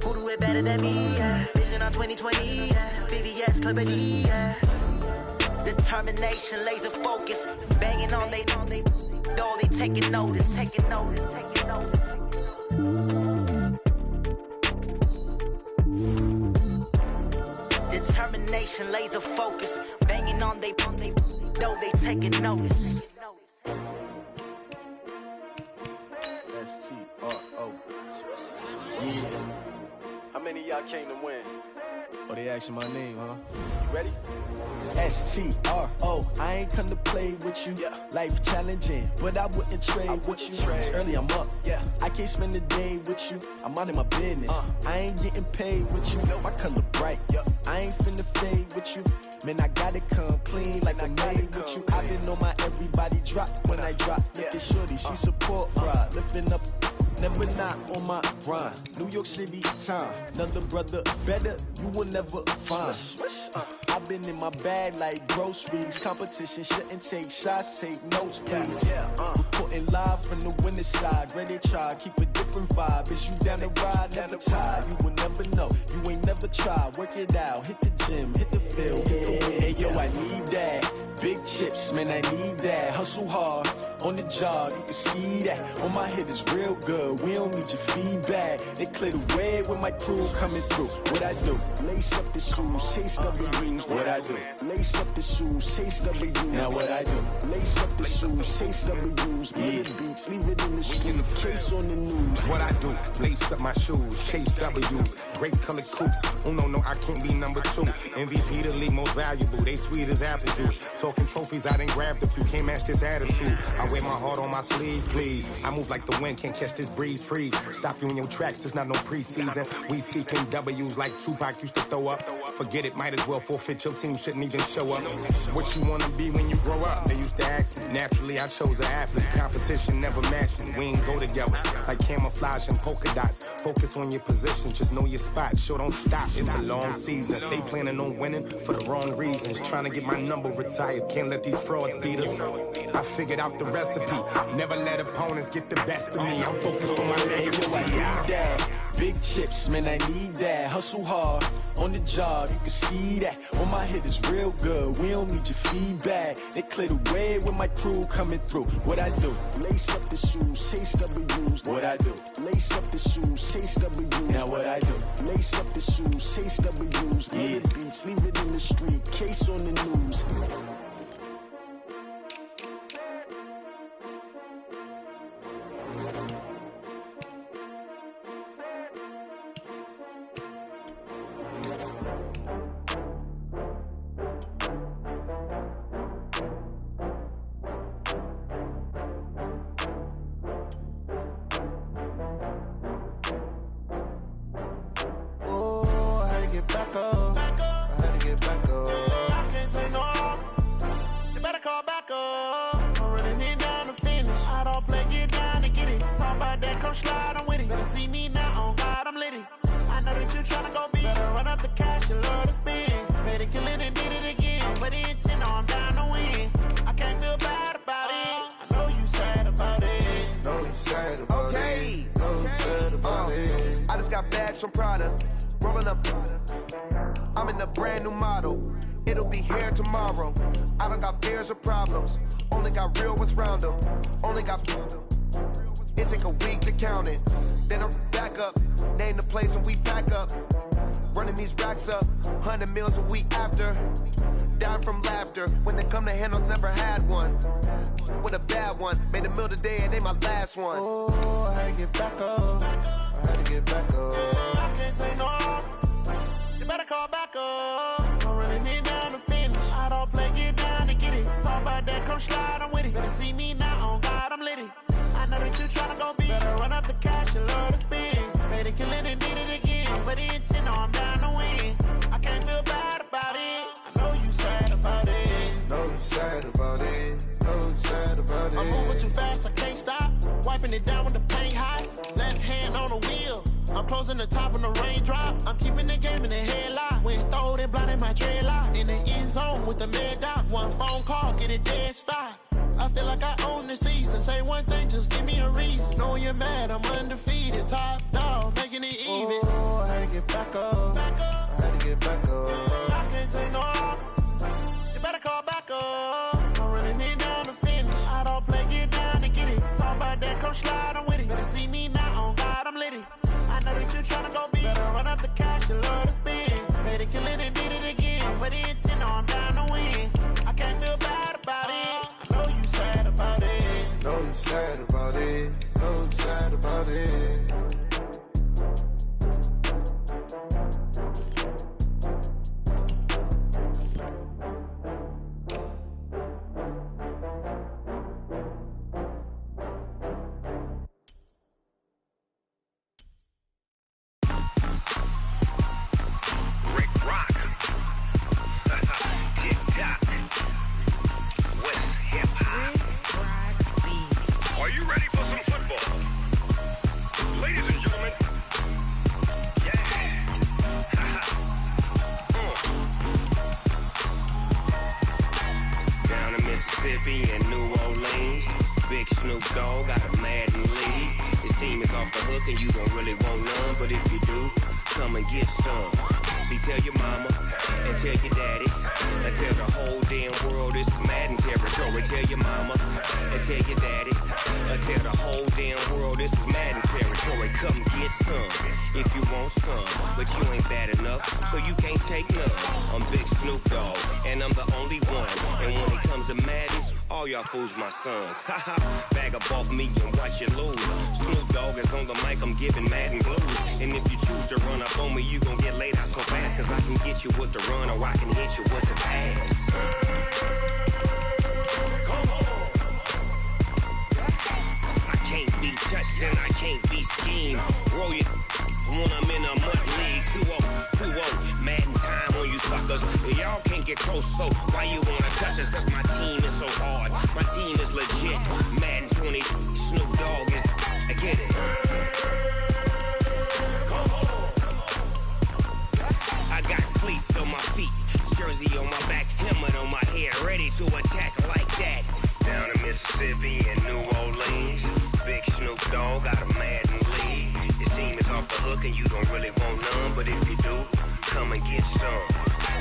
Who do it better than me? Yeah. Vision on 2020. Yeah. VVS, Clarity. Yeah. Determination, laser focus. Banging on they know they taking notice. Taking notice. Taking notice. Determination, laser focus. Banging on they know they taking notice. S-T-R-O. Yeah. How many of y'all came to win? Oh, they asking my name, huh? You ready? S-T-R-O. I ain't come to play with you. Yeah. Life challenging, but I wouldn't trade with you. It's early, I'm up. Yeah. I can't spend the day with you. I'm minding my business. I ain't getting paid with you. My color bright. Yeah. I ain't finna fade with you. Man, I gotta come clean like I'm made with you. I've been on my everybody drop when I drop. Look at shorty, she support ride. Lifting up, never not on my grind. New York City time. Another brother better, you will never find. I've been in my bag like groceries. Competition shouldn't take shots, take notes, please. Reporting live from the winning side. Ready to try, keep a different vibe. Is you down the ride, never tired. You will never know, you ain't never tried. Work it out, hit the gym, hit the field, hit the win. Hey yo, I need that. Big chips, man, I need that. Hustle hard, on the job, you can see that. On my head is real good, we don't need your feedback. They clear the way with my crew coming through. What I do? Lace up the shoes, chase double rings. What I do? Lace up the shoes, chase double U's. Now what I do? Lace up the shoes, chase double U's. Yeah. Beats, leave it in the street, case on the news. What I do? Lace up my shoes, chase W's. Great colored coops. Oh no, I can't be number 2. MVP the league most valuable. They sweet as apple juice. Talking trophies, I done grabbed a few. Can't match this attitude. I wear my heart on my sleeve, please. I move like the wind, can't catch this breeze, freeze. Stop you in your tracks, there's not no preseason. We seeking W's like Tupac used to throw up. Forget it, might as well forfeit. Your team shouldn't even show up. What you wanna be when you grow up? They used to ask me. Naturally, I chose an athlete. Competition never matched me. We ain't go together like camouflage and polka dots. Focus on your position, just know your spot. Sure, don't stop. It's a long season. They planning on winning for the wrong reasons. Trying to get my number retired. Can't let these frauds beat us. I figured out the recipe. Never let opponents get the best of me. I'm focused on my legacy. I need that. Big chips, man, I need that. Hustle hard, on the job, you can see that. On my head is real good, we don't need your feedback. They clear the way with my crew coming through. What I do? Lace up the shoes, chase W's. What I do? Lace up the shoes, chase W's. Now what I do? Lace up the shoes, chase W's. Yeah. Beats, leave it in the street, case on the news. From Prada, rolling up. I'm in a brand new model. It'll be here tomorrow. I don't got fears or problems. Only got real ones round them. Only got. It take a week to count it. Then I'm back up. Name the place and we pack up. Running these racks up. 100 meals a week after. Dying from laughter. When they come to handles, never had one. With a bad one. Made a meal today and they my last one. Oh, I had to get back up. I had to get back up. I can't take no loss. You better call back up. I'm running it down to finish. I don't play, get down to get it. Talk about that, come slide, I'm with it. Better see me now, on God, I'm litty. I know that you tryna go big. Better run up the cash, you love to spend. Made it, kill it, and did it again. But the intent, no, I'm down to win. I can't feel bad about it. I know you sad about it. Know you sad about it. Know you sad about it. I'm fast, I can't stop. Wiping it down with the paint hot. Left hand on the wheel. I'm closing the top on the raindrop. I'm keeping the game in the headlock. When throwed and blinded my dreadlock. In the end zone with the mad dot. One phone call, get it dead stop. I feel like I own the season. Say one thing, just give me a reason. Knowing you're mad, I'm undefeated. Top dog, making it even. Oh, I had to get back up. I had to get back up. I can't take no off. You better call back up. I'm running it down to finish. I don't play, get down and get it. Talk about that, come slide, I'm with it. Better see me now, on God, I'm lit it. I know that you're tryna go big. Better run up the cash, you love to spend. Made it, kill it, and did it again. But the intent, I'm down to win. I can't feel bad about it. I know you sad about it. Know you sad about it. Know you sad about it. My sons, bag up off me and watch you lose. Snoop Dogg is on the mic, I'm giving Madden blues. And if you choose to run up on me, you gon' get laid out so fast. Cause I can get you with the run or I can hit you with the pass. Come on. I can't be touched and I can't be schemed. Roll you when I'm in a mud league. 2-0, Madden time on you suckers. Y'all can't get close, so why you wanna touch us? Cause my team is so hard. My team is legit. Madden 20, Snoop Dogg is, I get it. Come on. I got cleats on my feet, jersey on my back, helmet on my head, ready to attack like that. Down in Mississippi and New Orleans, big Snoop Dogg got a Madden lead. Your team is off the hook and you don't really want none, but if you do, come and get some.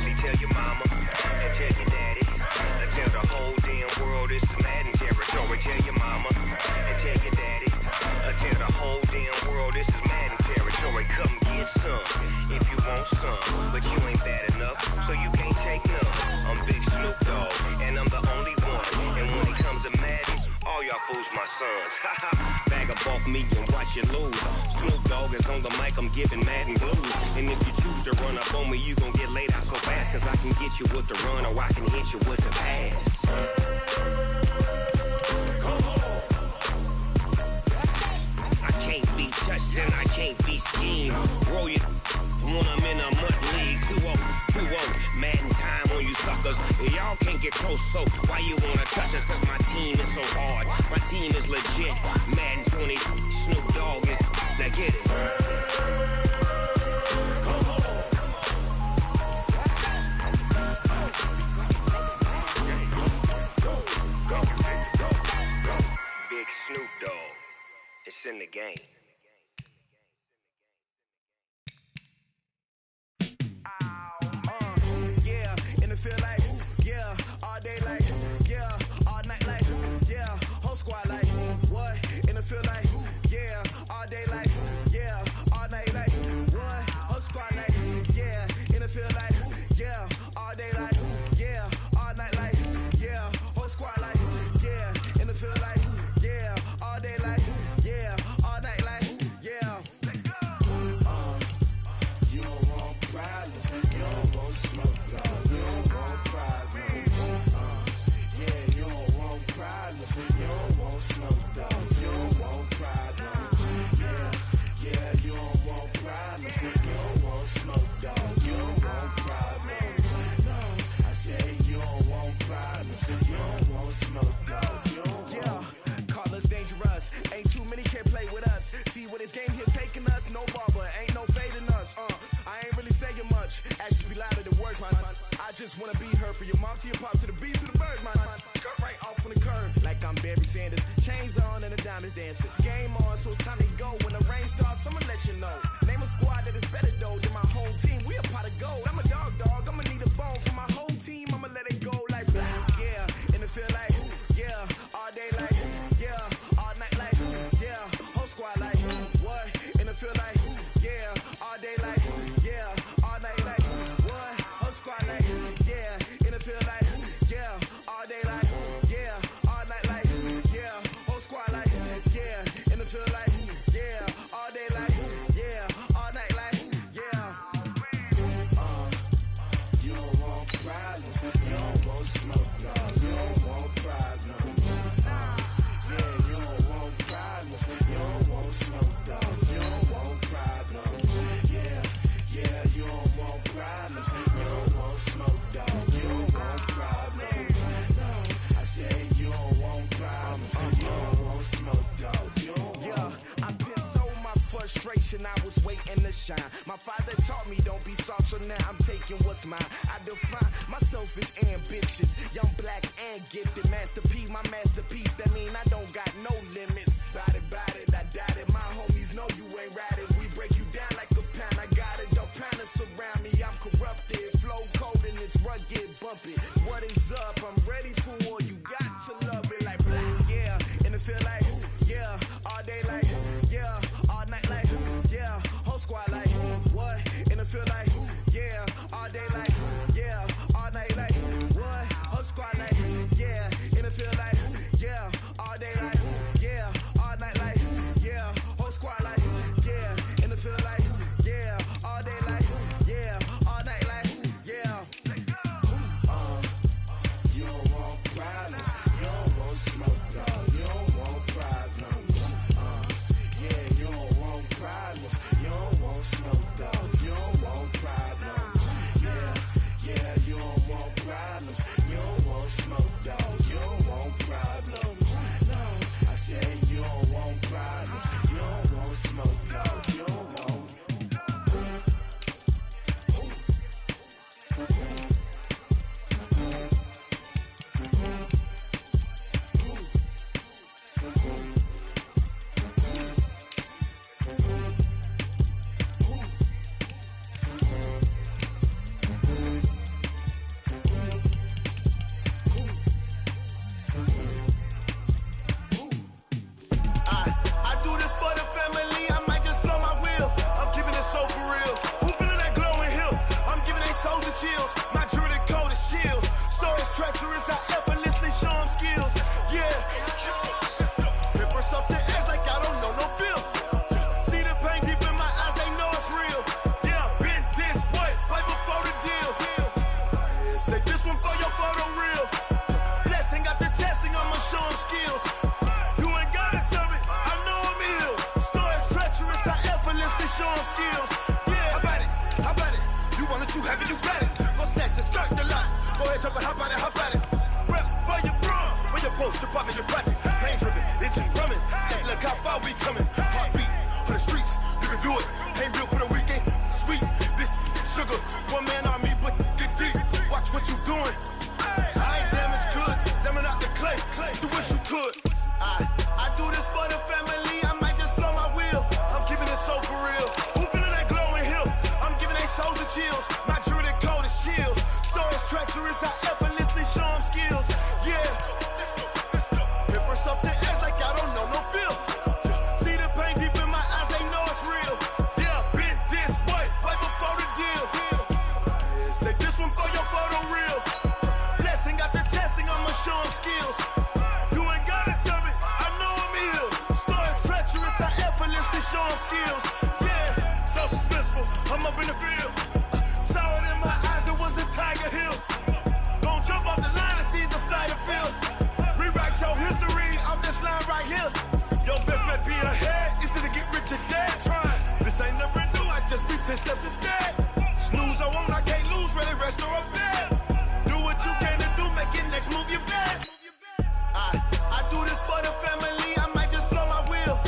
See, tell your mama and tell your daddy. Tell the whole damn world it's Madden territory. Tell your mama and tell your daddy. Tell the whole damn world this is Madden territory. Come get some if you want some, but you ain't bad enough, so you can't take none. I'm Big Snoop Dogg, and I'm the only one. And when it comes to Madden, all y'all fools my sons. Bag up off me and watch you lose. Snoop Dogg is on the mic, I'm giving Madden blues. And if you choose to run up on me, you gon' get laid out so fast. Cause I can get you with the run or I can hit you with the pass. Come on. I can't be touched and I can't be schemed. Roll you when I'm in a mud league. 2-0, Madden time on you suckers. Y'all can't get close, so why you wanna touch us? Cause my team is so hard. My team is legit. Madden 20, Snoop Dogg is, now get it. Come on. Go. Big Snoop Dogg. It's in the game. Feel like, yeah, all day like, yeah, all night like, yeah, whole squad like, what? In the feel like, yeah, all day like, yeah, all night like, what? Whole squad like, yeah, in the feel like, yeah, all day like, yeah, all night like, yeah, whole squad like, yeah, in the feel like, yeah, all day like, yeah, all night like, yeah. You don't want problems, you don't want smoke, love, you don't want problems. Yeah, you don't want problems, you don't want smoke, dog, you don't want problems. Yeah, you don't want problems, you don't want smoke, dog, you don't want problems. No, I say you don't want problems, you don't want smoke, dog, you don't want. Yeah, call many can't play with us. See where this game here taking us, no barber, ain't no fading us. I ain't really saying much, actions be louder than words, man. I just wanna be heard, for your mom to your pops to the beat to the birds, man. Cut right off on the curb, like I'm Barry Sanders. Chains on and the diamonds dancing. Game on, so it's time to go. When the rain starts, I'ma let you know. Name a squad that is better though than my home team. We a pot of gold. I'm a dog, I'ma need a bone for my whole team. I'ma let it go like yeah, and it feel like yeah, all day like yeah, all night like yeah, whole squad like what? And it feel like yeah, all day like yeah, all night like what? Whole squad like yeah, and it feel like yeah, all day like yeah, all night like yeah, whole squad like yeah, and it feel like yeah, all day like yeah, all night like yeah. You don't want problems, you don't want smoke, no, you don't want problems. Yeah, you don't want problems, you don't want smoke, dog, you don't want problems. Yeah, you don't want problems, you don't want smoke, dog, you don't want problems. No, I said you don't want problems, you don't want smoke, dog, you don't want. Yeah, I've been so my frustration, I was waiting to shine. My father taught me don't be soft, so now I'm taking what's mine. I define myself as ambitious, young, black, and gifted. Master P, my masterpiece, that mean I don't got no limits. Bout it, I doubt it. My homies know you ain't ride it. We break you down like a pound. I got it, don't pound it surround me. I'm corrupted, flow cold and it's rugged, bump it. What is up? I'm ready for war. You got to love it like yeah, and it feel like yeah, all day like yeah, all night like yeah, whole squad like what? And it feel like yeah, all day like yeah, all night like what? Whole squad like yeah, and it feel like yeah, all day like yeah, all night like yeah, whole squad like yeah, and it feel like yeah, all day like yeah, all night like yeah. You don't want problems, you don't want smoke, dog, you don't want problems. Yeah, you don't want problems, you don't want smoke, dog, you don't want problems. Yeah, you don't want problems, you don't want smoke, dog, you don't want problems. No, I said you don't want problems, you don't want smoke, dog, you don't want. I do this for the family, I might just blow my wheel. I'm keeping it so for real. Who feeling that glowing hill? I'm giving they soldier chills. My jewelry cold is chill. Stories treacherous, I effortlessly show them skills. Yeah. Paper stuff the edge like I don't know no feel. See the pain deep in my eyes, they know it's real. Yeah, been this way, right before the deal. Say this one for your photo real. Blessing after testing, I'ma show them skills. You ain't gotta tell me, I know I'm ill. Stories treacherous, I effortlessly show them skills. Yeah, how about it? You want it, you have it, you got it. Go snatch it, skirt the lot. Go ahead, jump it, how about it? Rep for your bro, for your post, department, your projects. Pain driven, engine drumming. Hey, look how far we coming. Heartbeat on the streets, you can do it. Ain't built for the weekend, sweet. This sugar, one man army, but get deep. Watch what you doing. I ain't damaged goods, damn it out the clay. You wish you could. I do this for the family, I might just blow my wheel. I'm keeping it so for real. Who feeling that glowing hill? I'm giving they soldier chills. My jewelry cold is chill. Stories treacherous, I effortlessly show them skills. Yeah. Paper stuff the edge like I don't know no feel. See the pain deep in my eyes, they know it's real. Yeah, been this way, right before the deal. Say this one for your photo real. Blessing after testing, I'ma show them skills. You ain't gotta tell me, I know I'm ill. Stories treacherous, I effortlessly show them skills. Yeah, so suspenseful, I'm up in the field. Saw it in my eyes, it was the Tiger Hill. Gon' jump off the line and see the flight of field. Rewrite your history off this line right here. Your best bet be ahead, easy to get rich or dead trying. This ain't never new, I just be 10 steps instead. Snooze I won't, I can't lose, ready, rest or a bed. Do what you can to do, make it next move your best. I do this for the family, I might just blow my wheel.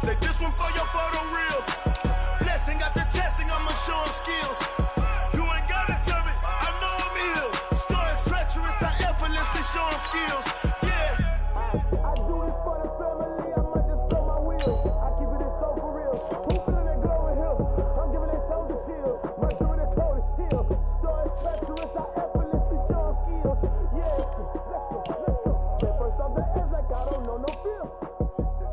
Say this one for your photo reel. Blessing after testing, I'ma show them skills. You ain't gotta tell me, I know I'm ill. Stories treacherous, I effortlessly show them skills. Yeah. I do this for the family, I might just throw my wheels. I keep it so for real. Who feeling that glowing hill? I'm giving it soldier chills. My doing it cold as steel. Stories treacherous, I effortlessly show them skills. Yeah. Let's go. First off the edge like I don't know no feel.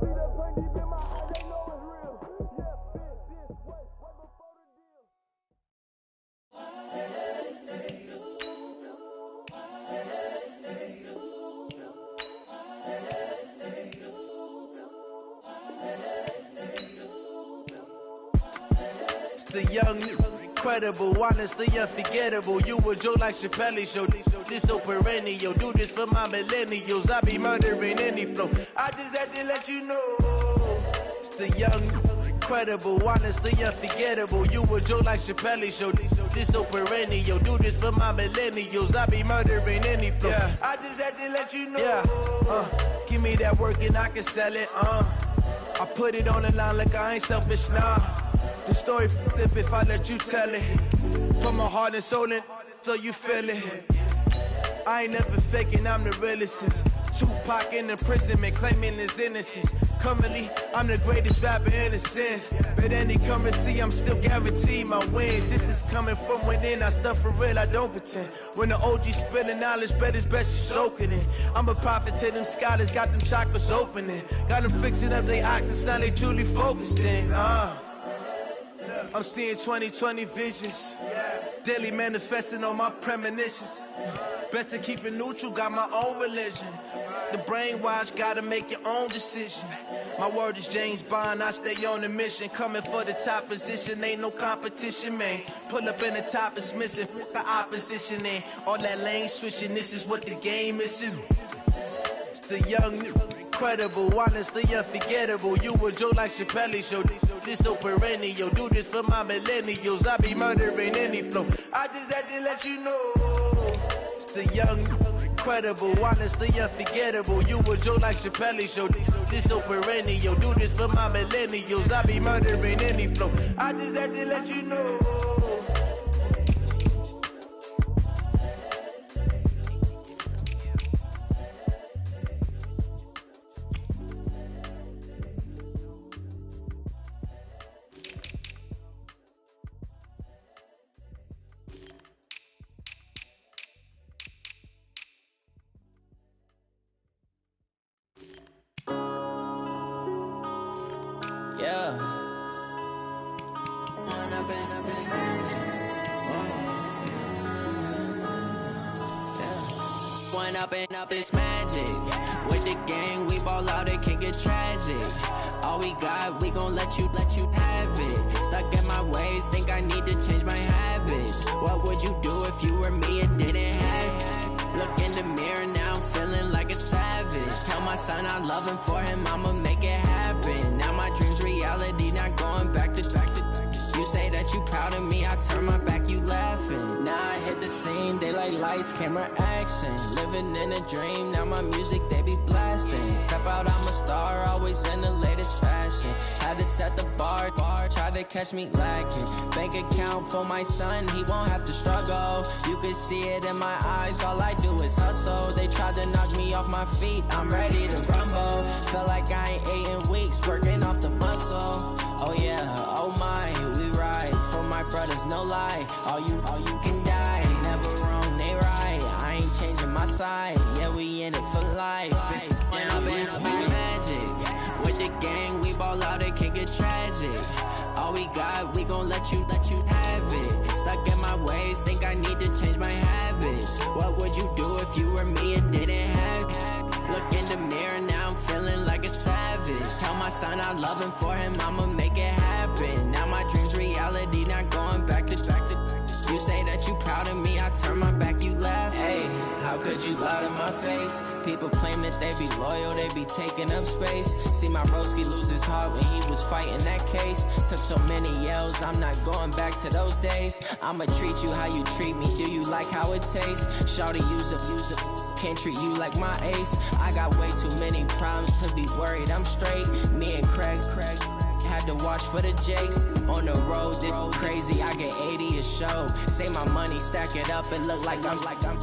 See that pain deep in my eyes, they know it's real. Yeah, fit this way, right before the deal. It's the young, incredible, honestly unforgettable. You a Joe like Chappelle show. This so perennial. Do this for my millennials. I be murdering any flow. I just had to let you know. It's the young, incredible, honestly unforgettable. You a Joe like Chappelle show. This so perennial. Do this for my millennials. I be murdering any flow. Yeah. I just had to let you know. Yeah. Give me that work and I can sell it. I put it on the line like I ain't selfish, nah. The story flip if I let you tell it. Put my heart and soul in so you feel it. I ain't never faking, I'm the realest since Tupac in imprisonment, claiming his innocence. Currently, I'm the greatest rapper in a sense. But any currency, I'm still guaranteed my wins. This is coming from within, I stuff for real, I don't pretend. When the OG spilling knowledge, bet it's best you soak it in. I'm a prophet to them scholars, got them chakras opening. Got them fixing up they octaves, now they truly focused in. I'm seeing 2020 visions. Daily manifesting on my premonitions. Best to keep it neutral, got my own religion. The brainwash, gotta make your own decision. My word is James Bond, I stay on the mission. Coming for the top position, ain't no competition, man. Pull up in the top, it's missing, the opposition ain't. All that lane switching, this is what the game is in. It's the young, incredible, honestly unforgettable. You a Joe like Chappelle show. This so perennial. Do this for my millennials. I be murdering any flow. I just had to let you know. It's the young, incredible, honestly unforgettable. You a Joe like Chappelle show. This so perennial. Do this for my millennials. I be murdering any flow. I just had to let you know. Up it's magic. With the gang, we ball out, it can get tragic. All we got, we gon' let you have it. Stuck in my ways, think I need to change my habits. What would you do if you were me and didn't have it? Look in the mirror, now I'm feeling like a savage. Tell my son I love him, for him I'ma make it happen. Now my dream's reality, not going back to. You say that you proud of me, I turn my back, you laughing. Now I hit the scene, they like lights, camera, action. Living in a dream, now my music, they be blasting. Step out, I'm a star, always in the latest fashion. Had to set the bar, try to catch me lacking. Bank account for my son, he won't have to struggle. You can see it in my eyes, all I do is hustle. They tried to knock me off my feet, I'm ready to rumble. Feel like I ain't ate in weeks, working off the muscle. Oh yeah, oh my, we ride for my brothers, no lie. All you can die, never wrong, they right. I ain't changing my side, yeah, we in it for life. When up it's magic. With the gang, we ball out, it can get tragic. All we got, we gon' let you have it. Stuck in my ways, think I need to change my habits. What would you do if you were me and didn't have it? Look in the mirror, now I'm feeling like a savage. Tell my son I love him, for him I'ma make it happen. Now my dream's reality, not going back to. You say that you proud of me, I turn my back, you laugh. Hey, how could you lie to my face? People claim that they be loyal, they be taking up space. See my broski lose his heart when he was fighting that case. Took so many yells, I'm not going back to those days. I'ma treat you how you treat me, do you like how it tastes? Shawty, use it. can't treat you like my ace. I got way too many problems to be worried. I'm straight. Me and Craig had to watch for the Jakes. On the road, this crazy. I get 80 a show. Say my money, stack it up. It look like I'm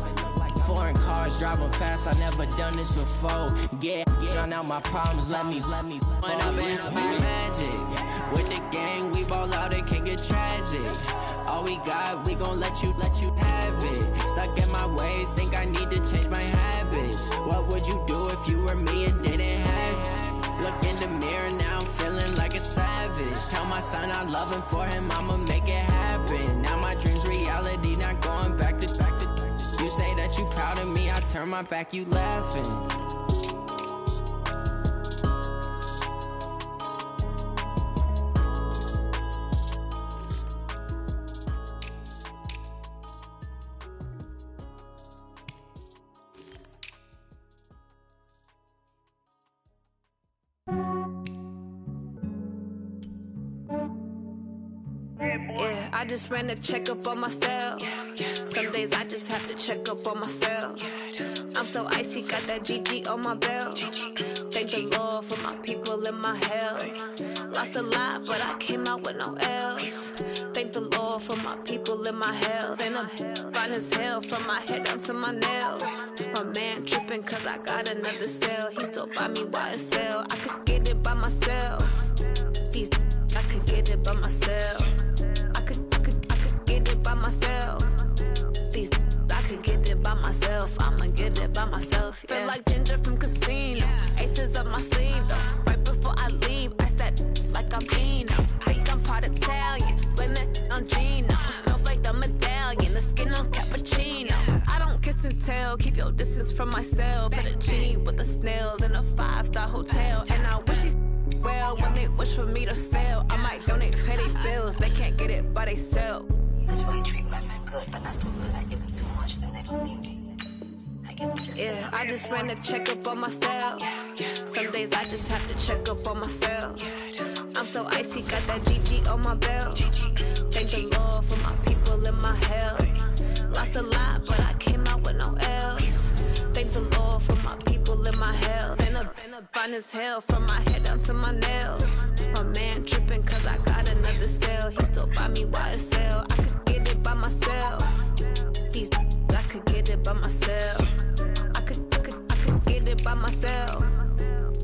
foreign cars driving fast. I never done this before. Get drown out my problems. Let me. When up in a bitch magic. With the gang, we ball out. It can get tragic. All we got, we gon' let you have it. Stuck in my ways, think I need to change my habits. What would you do if you were me and didn't have it? Look in the mirror now, I'm feeling like a savage. Tell my son I love him, for him I'ma make it happen. Now my dream's reality, not going back to. You say that you proud of me, I turn my back, you laughing. Yeah, I just ran a checkup on myself. Some days I just have to check up on myself. I'm so icy, got that GG on my belt. Thank the Lord for my people and my health. Lost a lot, but I came out with no L's. Thank the Lord for my people and my health. And I'm fine as hell from my head down to my nails. My man tripping cause I got another cell. He still buy me YSL. I could get it by myself. These I could get it by myself. I could get it by myself. These I could get it by myself. I'ma get it by myself. Yeah. Feel like Ginger from Casino. Aces up my sleeve though. Right before I leave, I said like I'm Eno. Think I'm part Italian. Blame it on Gino. Snowflake the medallion. The skin on cappuccino. I don't kiss and tell. Keep your distance from myself. Put a genie with the snails in a 5-star hotel. And I wish he's well when they wish for me to fail. I might donate petty bills. They can't get it by they sell. That's why you treat my men good, but not too good. I give them too much, then they don't need me. Yeah, I just ran a checkup on myself. Some days I just have to check up on myself. I'm so icy, got that GG on my belt. Thank the Lord for my people and my health. Lost a lot, but I came out with no L's. Thank the Lord for my people and my health. And I'm fine as hell from my head down to my nails. My man tripping cause I got another cell. He still buy me YSL. I could get it by myself. These I could get it by myself. I could get it by myself.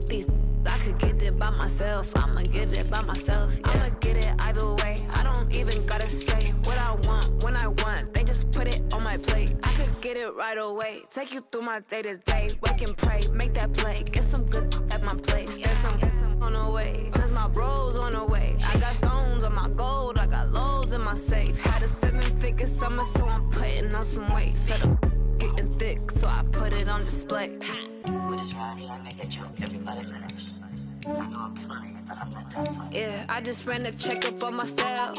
These I could get it by myself. I'ma get it by myself. Yeah. I'ma get it either way. I don't even gotta say what I want when I want. They just put it on my plate. I could get it right away. Take you through my day to day. Wake and pray, make that play. Get some good at my place. There's some on the way, cause my bros on the way. I got stones on my gold. I got loads in my safe. Had a 7-figure summer, so I'm putting on some weight. Set up getting thick, so I put it on display. With this riding, I make a joke, everybody laughs. I know I'm funny, but I'm not that funny. Yeah, I just ran a checkup on myself.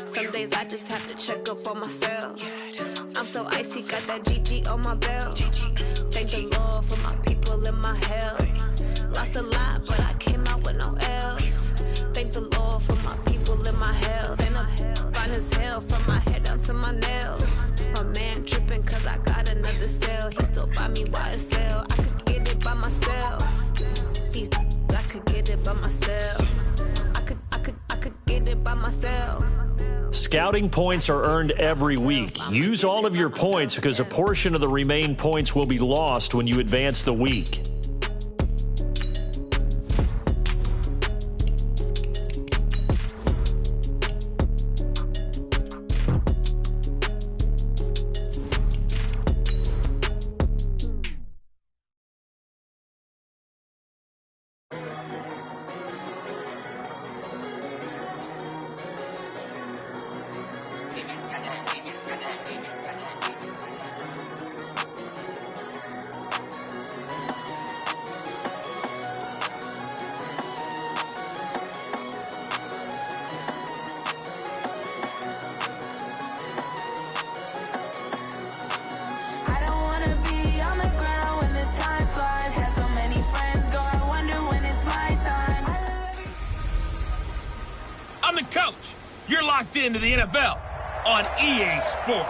Some days I just have to check up on myself. I'm so icy, got that GG on my belt. Thank the Lord for my people and my health. Lost a lot, but I came out with no L's. Thank the Lord for my people and my health. And I'm fine as hell from my head down to my nails. My man tripping cause I got another cell. He still buy me YSL. I could get it by myself. These I could get it by myself. I could get it by myself. Scouting points are earned every week. Use all of your points because a portion of the remaining points will be lost when you advance the week. Into the NFL on EA Sports.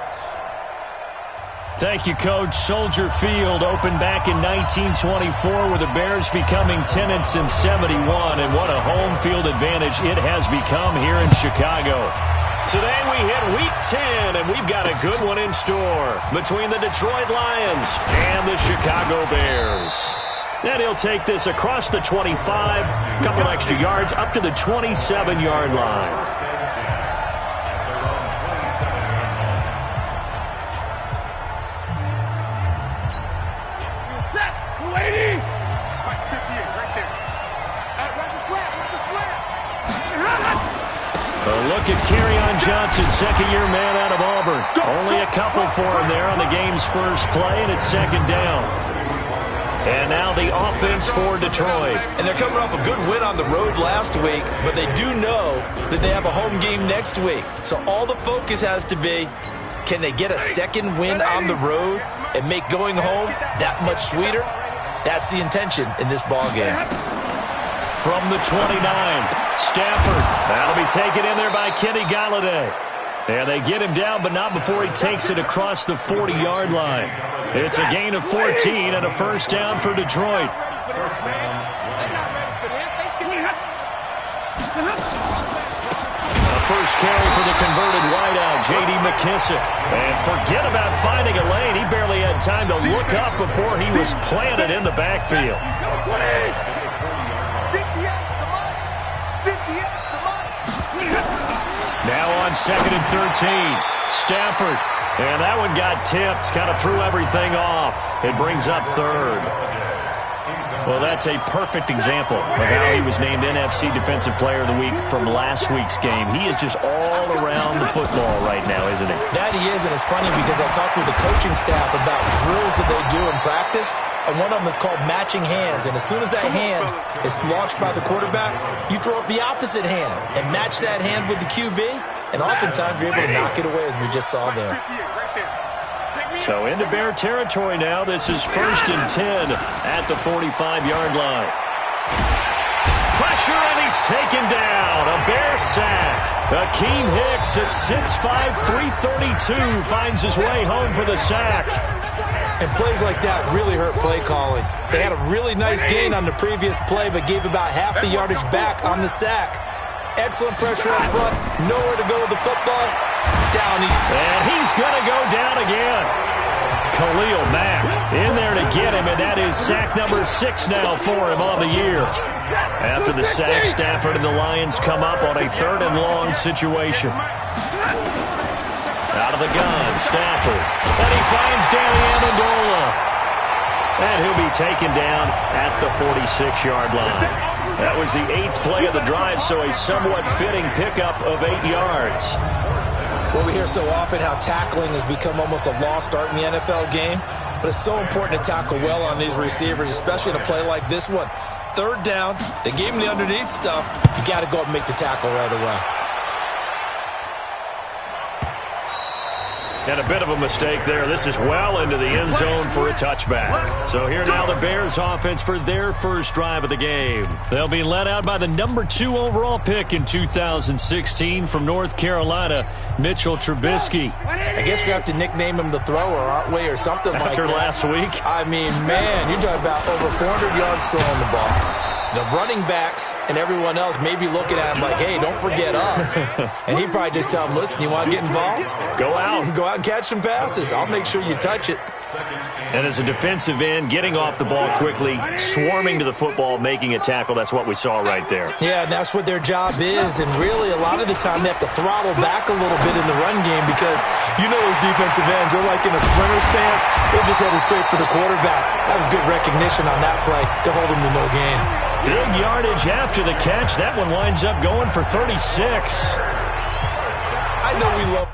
Thank you, Coach. Soldier Field opened back in 1924 with the Bears becoming tenants in 71, and what a home field advantage it has become here in Chicago. Today we hit Week 10, and we've got a good one in store between the Detroit Lions and the Chicago Bears. And he'll take this across the 25, a couple extra yards, up to the 27-yard line. A look at Kerryon Johnson, second-year man out of Auburn. Only a couple for him there on the game's first play, and it's second down. And now the offense for Detroit. And they're coming off a good win on the road last week, but they do know that they have a home game next week. So all the focus has to be, can they get a second win on the road and make going home that much sweeter? That's the intention in this ball game. From the 29, Stafford. That'll be taken in there by Kenny Galladay. And they get him down, but not before he takes it across the 40-yard line. It's a gain of 14 and a first down for Detroit. A first carry for the converted wideout, J.D. McKissick. And forget about finding a lane. He barely had time to look up before he was planted in the backfield. Now on second and 13, Stafford. And that one got tipped, kind of threw everything off. It brings up third. Well, that's a perfect example of how he was named NFC Defensive Player of the Week from last week's game. He is just all around the football right now, isn't he? That he is, and it's funny because I talked with the coaching staff about drills that they do in practice, and one of them is called matching hands. And as soon as that hand is launched by the quarterback, you throw up the opposite hand and match that hand with the QB, and oftentimes you're able to knock it away, as we just saw there. So into Bear territory now. This is first and 10 at the 45-yard line. Pressure, and he's taken down. A Bear sack. Akeem Hicks at 6'5", 332 finds his way home for the sack. And plays like that really hurt play calling. They had a really nice gain on the previous play, but gave about half the yardage back on the sack. Excellent pressure up front. Nowhere to go with the football. Down. And he's going to go down again. Khalil Mack in there to get him, and that is sack number 6 now for him on the year. After the sack, Stafford and the Lions come up on a 3rd and long situation. Out of the gun, Stafford. And he finds Danny Amendola. And he'll be taken down at the 46-yard line. That was the 8th play of the drive, so a somewhat fitting pickup of 8 yards. Well, we hear so often how tackling has become almost a lost art in the NFL game, but it's so important to tackle well on these receivers, especially in a play like this one. 3rd down, they gave him the underneath stuff. You got to go up and make the tackle right away. And a bit of a mistake there. This is well into the end zone for a touchback. So here now the Bears offense for their first drive of the game. They'll be led out by the number 2 overall pick in 2016 from North Carolina, Mitchell Trubisky. I guess we have to nickname him the thrower, aren't we, or something like that. After last week? I mean, man, you're talking about over 400 yards throwing the ball. The running backs and everyone else may be looking at him like, hey, don't forget us. And he'd probably just tell him, listen, you want to get involved? Go out and catch some passes. I'll make sure you touch it. And as a defensive end, getting off the ball quickly, swarming to the football, making a tackle, that's what we saw right there. Yeah, and that's what their job is. And really, a lot of the time, they have to throttle back a little bit in the run game because you know those defensive ends, they're like in a sprinter stance. They're just headed straight for the quarterback. That was good recognition on that play to hold him to no gain. Big yardage after the catch. That one winds up going for 36. I know we love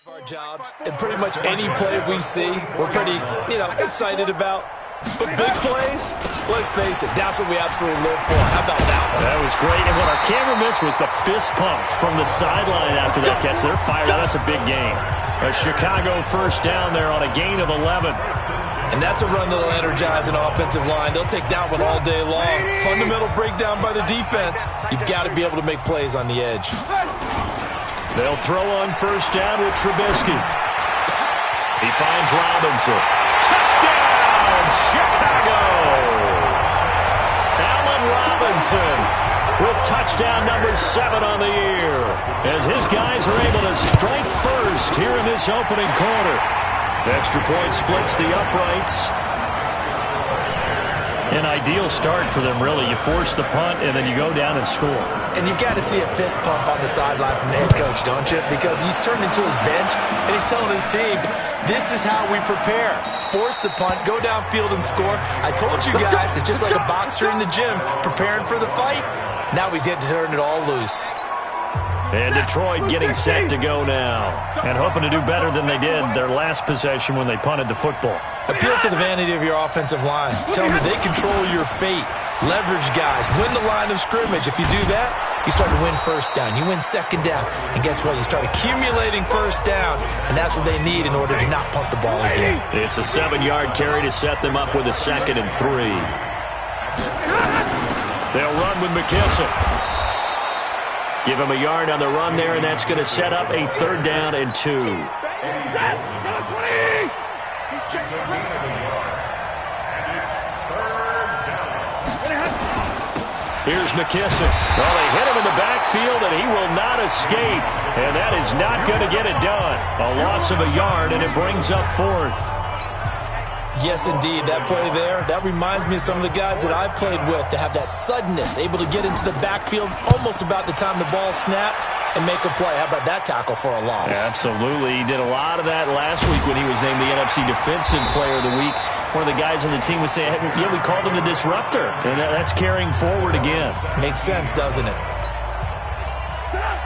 Our jobs, and pretty much any play we see, we're pretty, excited about. But big plays, let's face it, that's what we absolutely live for. How about that one? That was great. And what our camera missed was the fist pump from the sideline after that catch. They're fired out. That's a big game. A Chicago first down there on a gain of 11. And that's a run that'll energize an offensive line. They'll take that one all day long. Fundamental breakdown by the defense. You've got to be able to make plays on the edge. They'll throw on first down with Trubisky. He finds Robinson. Touchdown, Chicago! Allen Robinson with touchdown number 7 on the year, as his guys are able to strike first here in this opening quarter. Extra point splits the uprights. An ideal start for them, really. You force the punt, and then you go down and score. And you've got to see a fist pump on the sideline from the head coach, don't you? Because he's turned into his bench, and he's telling his team, this is how we prepare. Force the punt, go downfield and score. I told you guys, it's just like a boxer in the gym preparing for the fight. Now we get to turn it all loose. And Detroit getting set to go now, and hoping to do better than they did their last possession when they punted the football. Appeal to the vanity of your offensive line. Tell them they control your fate. Leverage guys. Win the line of scrimmage. If you do that, you start to win first down. You win second down. And guess what? You start accumulating first downs, and that's what they need in order to not punt the ball again. It's a 7-yard carry to set them up with a 2nd and 3. They'll run with McKissick. Give him a yard on the run there, and that's going to set up a 3rd down and 2. Here's McKissick. Well, they hit him in the backfield, and he will not escape. And that is not going to get it done. A loss of a yard, and it brings up 4th. Yes, indeed. That play there, that reminds me of some of the guys that I played with to have that suddenness, able to get into the backfield almost about the time the ball snapped and make a play. How about that tackle for a loss? Yeah, absolutely. He did a lot of that last week when he was named the NFC Defensive Player of the Week. One of the guys on the team was saying, yeah, we called him the disruptor. And that's carrying forward again. Makes sense, doesn't it?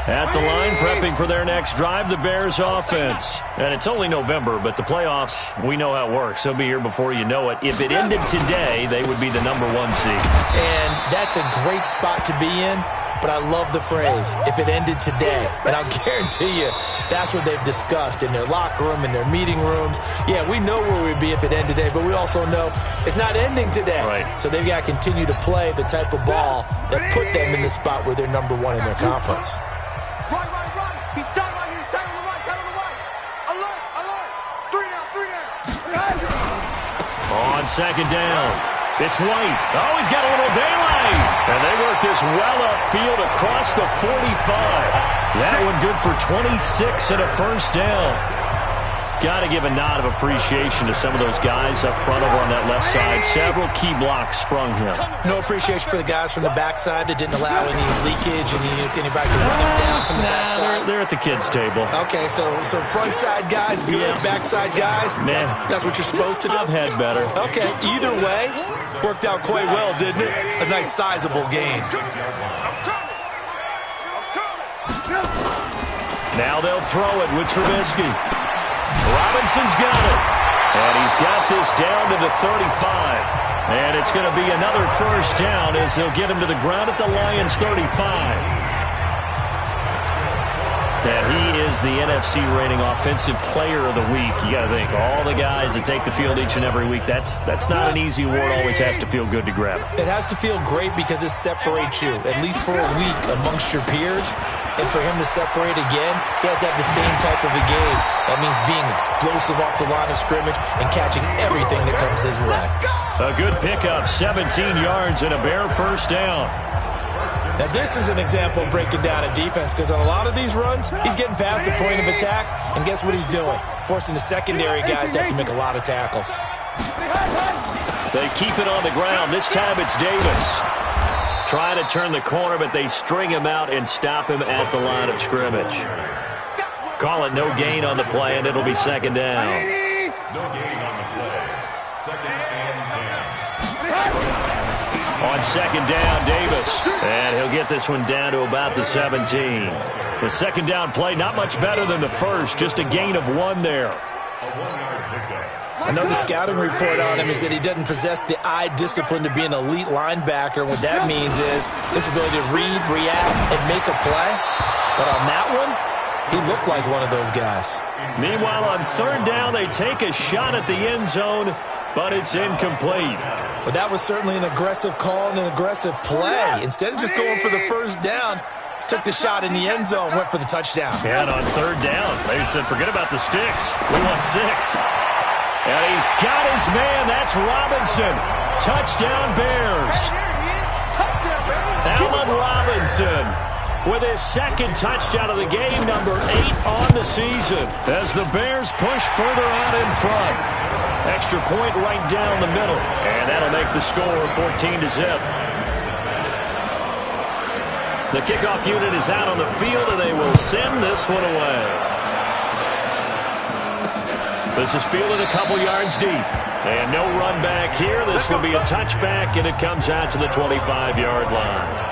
At the line, prepping for their next drive, the Bears offense. And it's only November, but the playoffs, we know how it works. They'll be here before you know it. If it ended today, they would be the number 1 seed. And that's a great spot to be in, but I love the phrase, if it ended today. And I'll guarantee you, that's what they've discussed in their locker room, in their meeting rooms. Yeah, we know where we'd be if it ended today, but we also know it's not ending today. Right. So they've got to continue to play the type of ball that put them in the spot where they're number 1 in their conference. Run. He's tight on you. He's tight on the right. Alert. 3 down. On 2nd down, it's White. Oh, he's got a little daylight. And they work this well upfield across the 45. That one good for 26 and a 1st down. Got to give a nod of appreciation to some of those guys up front over on that left side. Several key blocks sprung him. No appreciation for the guys from the backside that didn't allow any leakage and anybody to run them down from the backside. They're at the kids' table. Okay, so front side guys good, backside guys, man, that's what you're supposed to do. I've had better. Okay, either way, worked out quite well, didn't it? A nice sizable gain. Now they'll throw it with Trubisky. Robinson's got it. And he's got this down to the 35. And it's going to be another 1st down as they'll get him to the ground at the Lions' 35. And he is the NFC rating offensive player of the week. You got to think, all the guys that take the field each and every week, that's not an easy award. Always has to feel good to grab it. It has to feel great because it separates you, at least for a week, amongst your peers. And for him to separate again, he has to have the same type of a game. That means being explosive off the line of scrimmage and catching everything that comes his way. A good pickup, 17 yards and a Bear 1st down. Now, this is an example of breaking down a defense because on a lot of these runs, he's getting past the point of attack, and guess what he's doing? Forcing the secondary guys to have to make a lot of tackles. They keep it on the ground. This time it's Davis. Trying to turn the corner, but they string him out and stop him at the line of scrimmage. Call it no gain on the play, and it'll be 2nd down. No gain on the play. 2nd and 10. On second down, Davis. And he'll get this one down to about the 17. The second down play, not much better than the first. Just a gain of 1 there. I know the scouting report on him is that he doesn't possess the eye discipline to be an elite linebacker. What that means is his ability to read, react, and make a play. But on that one, he looked like one of those guys. Meanwhile, on third down, they take a shot at the end zone, but it's incomplete. But that was certainly an aggressive call and an aggressive play. Instead of just going for the first down, took the shot in the end zone, went for the touchdown. And on third down, they said, forget about the sticks. We want 6. And he's got his man. That's Robinson. Touchdown, Bears. Allen Robinson with his second touchdown of the game, number 8 on the season, as the Bears push further out in front. Extra point right down the middle, and that'll make the score 14-0. The kickoff unit is out on the field, and they will send this one away. This is fielded a couple yards deep. And no run back here. This will be a touchback, and it comes out to the 25-yard line.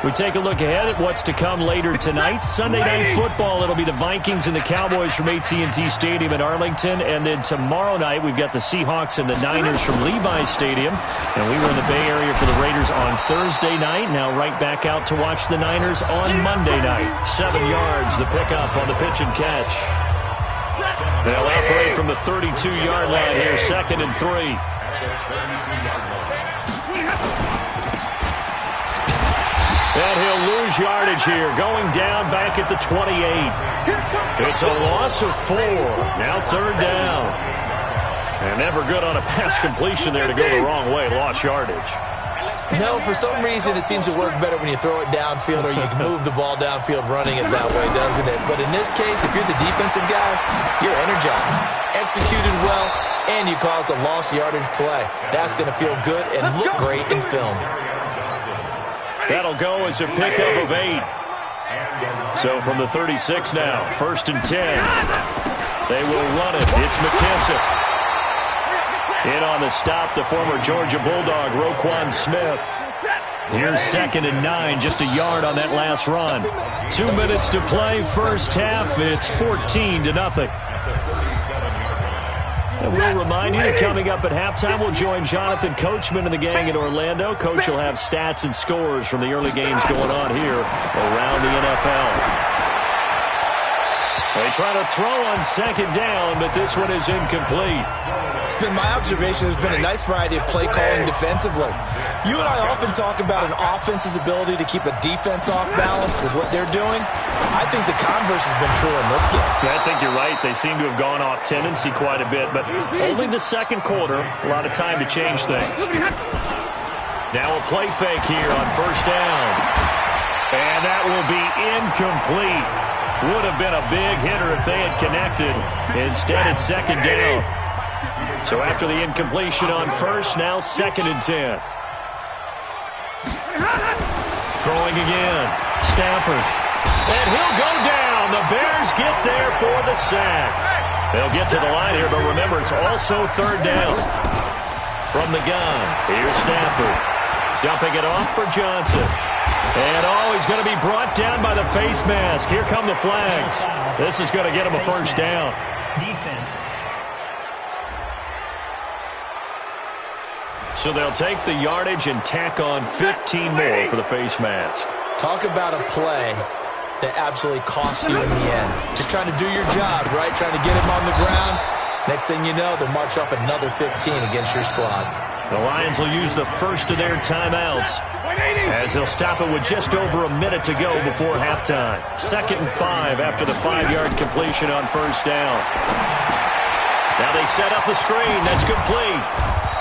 We take a look ahead at what's to come later tonight. Sunday Night Football, it'll be the Vikings and the Cowboys from AT&T Stadium in Arlington. And then tomorrow night, we've got the Seahawks and the Niners from Levi's Stadium. And we were in the Bay Area for the Raiders on Thursday night. Now right back out to watch the Niners on Monday night. 7 yards, the pickup on the pitch and catch. They'll operate from the 32-yard line here, 2nd and 3. And he'll lose yardage here, going down back at the 28. It's a loss of 4. Now 3rd down. And never good on a pass completion there to go the wrong way. Lost yardage. No, for some reason it seems to work better when you throw it downfield or you can move the ball downfield running it that way, doesn't it? But in this case, if you're the defensive guys, you're energized, executed well, and you caused a lost yardage play. That's going to feel good and look great in film. That'll go as a pickup of 8. So from the 36 now, 1st and 10. They will run it. It's McKissick. In on the stop, the former Georgia Bulldog, Roquan Smith. Here's 2nd and 9, just a yard on that last run. 2 minutes to play, first half. It's 14-0. And we'll remind you that coming up at halftime, we'll join Jonathan Coachman and the gang in Orlando. Coach will have stats and scores from the early games going on here around the NFL. They try to throw on 2nd down, but this one is incomplete. It's been my observation there's been a nice variety of play calling defensively. You and I often talk about an offense's ability to keep a defense off balance with what they're doing. I think the converse has been true in this game. I think you're right. They seem to have gone off tendency quite a bit, but only the 2nd quarter. A lot of time to change things. Now a play fake here on 1st down. And that will be incomplete. Would have been a big hitter if they had connected. Instead, it's 2nd down. So after the incompletion on 1st, now 2nd and 10. Throwing again. Stafford. And he'll go down. The Bears get there for the sack. They'll get to the line here, but remember, it's also 3rd down. From the gun, here's Stafford. Dumping it off for Johnson. And, he's going to be brought down by the face mask. Here come the flags. This is going to get him a 1st down. Defense. So they'll take the yardage and tack on 15 more for the face mask. Talk about a play that absolutely costs you in the end. Just trying to do your job, right? Trying to get him on the ground. Next thing you know, they'll march off another 15 against your squad. The Lions will use the first of their timeouts as they'll stop it with just over a minute to go before halftime. 2nd and 5 after the 5-yard completion on 1st down. Now they set up the screen. That's complete.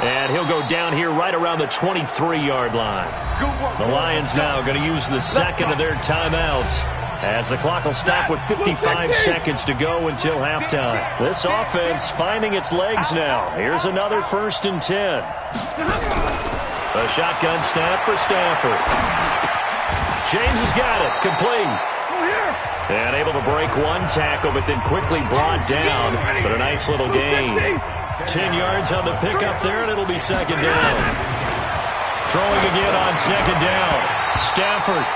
And he'll go down here right around the 23-yard line. The Lions now going to use the 2nd of their timeouts as the clock will stop with 55 seconds to go until halftime. This offense finding its legs now. Here's another 1st and 10. A shotgun snap for Stafford. James has got it. Complete. And able to break one tackle, but then quickly brought down. But a nice little gain. 10 yards on the pickup there, and it'll be 2nd down. Throwing again on second down. Stafford.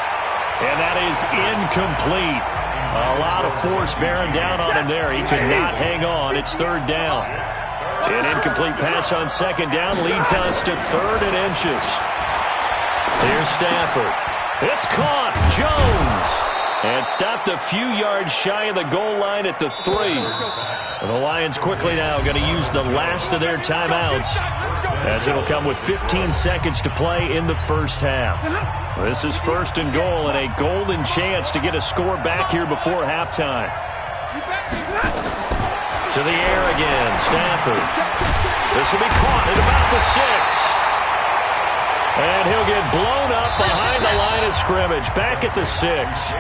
And that is incomplete. A lot of force bearing down on him there. He could not hang on. It's third down. An incomplete pass on second down leads us to third and inches. Here's Stafford. It's caught. Jones. And stopped a few yards shy of the goal line at the 3. The Lions quickly now going to use the last of their timeouts, as it'll come with 15 seconds to play in the first half. This is first and goal and a golden chance to get a score back here before halftime. To the air again, Stafford. This will be caught at about the 6. And he'll get blown up behind the line of scrimmage, back at the 6.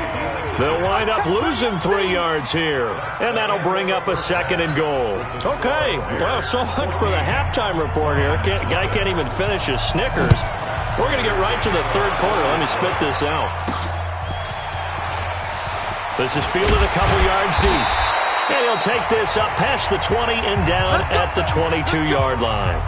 They'll wind up losing 3 yards here, and that'll bring up a second and goal. Okay, well, so much for the halftime report here. Guy can't even finish his Snickers. We're going to get right to the third quarter. Let me spit this out. This is fielded a couple yards deep. And he'll take this up past the 20 and down at the 22-yard line.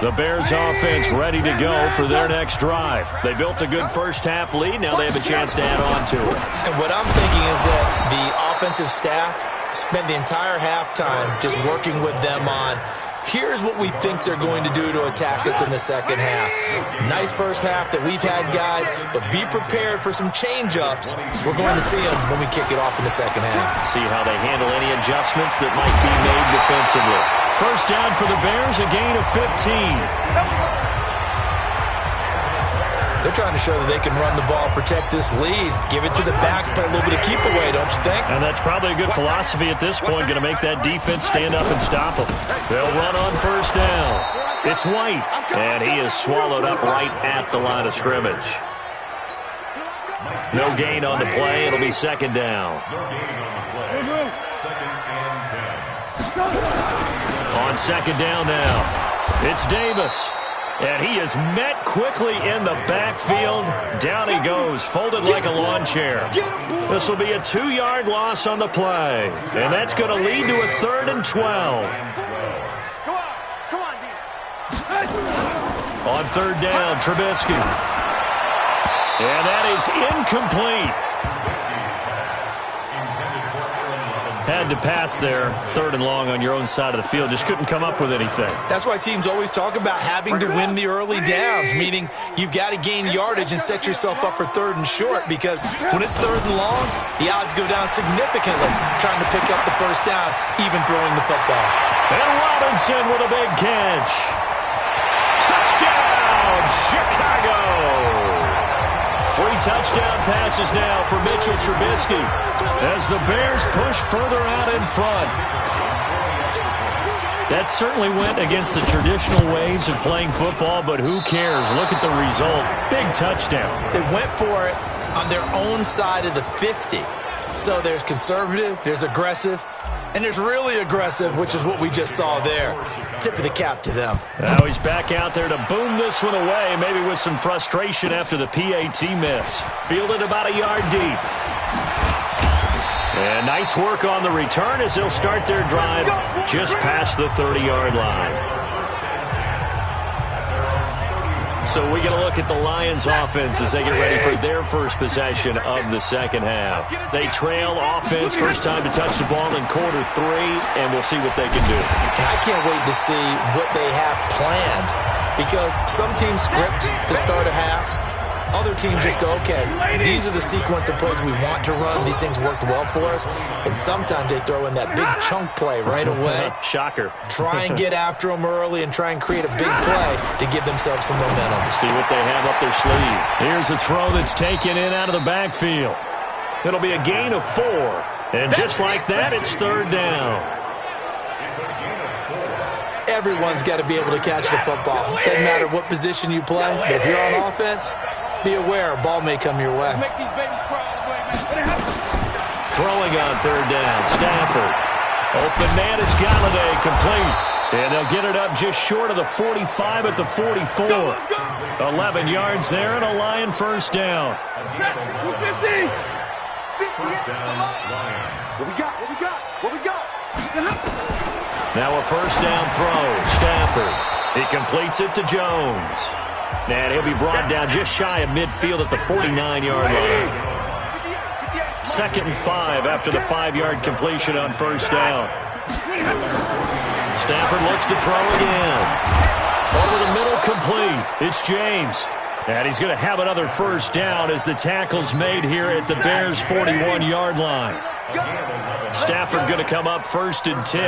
The Bears offense ready to go for their next drive. They built a good first-half lead. Now they have a chance to add on to it. And what I'm thinking is that the offensive staff spent the entire halftime just working with them on, here's what we think they're going to do to attack us in the second half. Nice first half that we've had, guys, but be prepared for some change-ups. We're going to see them when we kick it off in the second half. See how they handle any adjustments that might be made defensively. First down for the Bears, a gain of 15. They're trying to show that they can run the ball, protect this lead, give it to the backs, play a little bit of keep away, don't you think? And that's probably a good philosophy at this point, going to make that defense stand up and stop them. They'll run on first down. It's White, and he is swallowed up right at the line of scrimmage. No gain on the play. It'll be second down. On second down now, it's Davis. And he is met quickly in the backfield. Down he goes, folded like a lawn chair. This will be a 2-yard loss on the play. And that's going to lead to a 3rd and 12. On third down, Trubisky. And that is incomplete. Had to pass there, 3rd and long on your own side of the field. Just couldn't come up with anything. That's why teams always talk about having to win the early downs, meaning you've got to gain yardage and set yourself up for 3rd and short, because when it's 3rd and long, the odds go down significantly trying to pick up the first down, even throwing the football. And Robinson with a big catch. Touchdown, Chicago! 3 touchdown passes now for Mitchell Trubisky as the Bears push further out in front. That certainly went against the traditional ways of playing football, but who cares? Look at the result. Big touchdown. They went for it on their own side of the 50. So there's conservative, there's aggressive, and there's really aggressive, which is what we just saw there. Tip of the cap to them. Now he's back out there to boom this one away, maybe with some frustration after the PAT miss. Fielded about a yard deep. And nice work on the return as they'll start their drive just past the 30-yard line. So we get a look at the Lions offense as they get ready for their first possession of the second half. They trail offense, first time to touch the ball in quarter 3, and we'll see what they can do. And I can't wait to see what they have planned, because some teams script to start a half. Other teams just go, okay, these are the sequence of plays we want to run. These things worked well for us. And sometimes they throw in that big chunk play right away. Shocker. Try and get after them early and try and create a big play to give themselves some momentum. See what they have up their sleeve. Here's a throw that's taken in out of the backfield. It'll be a gain of 4. And just like that, it's 3rd down. Everyone's got to be able to catch the football. Doesn't matter what position you play, but if you're on offense, be aware a ball may come your way. Throwing on 3rd down, Stafford. Open man is Galladay, complete. And they'll get it up just short of the 45 at the 44. 11 yards there and a Lion first down. What we got? Now a first down throw. Stafford. He completes it to Jones. And he'll be brought down just shy of midfield at the 49-yard line. 2nd and 5 after the 5-yard completion on first down. Stafford looks to throw again. Over the middle, complete. It's James. And he's going to have another first down as the tackle's made here at the Bears' 41-yard line. Stafford going to come up 1st and 10.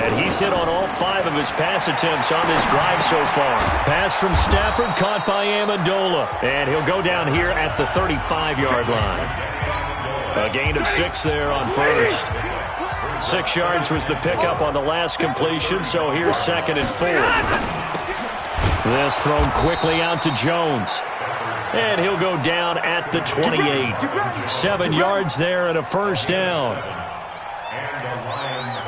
And he's hit on all 5 of his pass attempts on this drive so far. Pass from Stafford caught by Amendola. And he'll go down here at the 35-yard line. A gain of 6 there on first. 6 yards was the pickup on the last completion, so here's 2nd and 4. This thrown quickly out to Jones. And he'll go down at the 28. 7 yards there and a first down.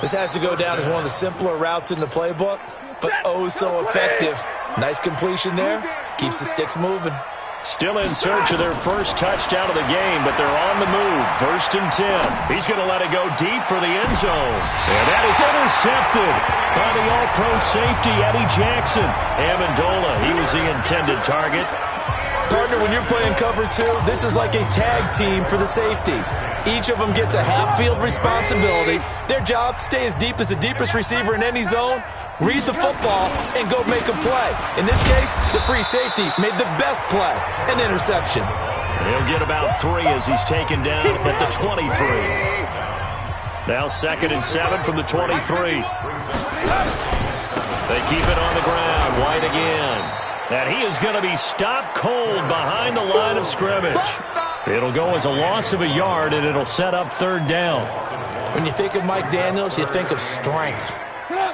This has to go down as one of the simpler routes in the playbook, but oh so effective. Nice completion there. Keeps the sticks moving. Still in search of their first touchdown of the game, but they're on the move. 1st and 10. He's going to let it go deep for the end zone. And that is intercepted by the all-pro safety, Eddie Jackson. Amendola, he was the intended target. Partner, when you're playing cover 2, this is like a tag team for the safeties. Each of them gets a half-field responsibility. Their job, stay as deep as the deepest receiver in any zone, read the football, and go make a play. In this case, the free safety made the best play, an interception. He'll get about 3 as he's taken down at the 23. Now 2nd and 7 from the 23. They keep it on the ground. White again. And he is going to be stopped cold behind the line of scrimmage. It'll go as a loss of a yard, and it'll set up 3rd down. When you think of Mike Daniels, you think of strength.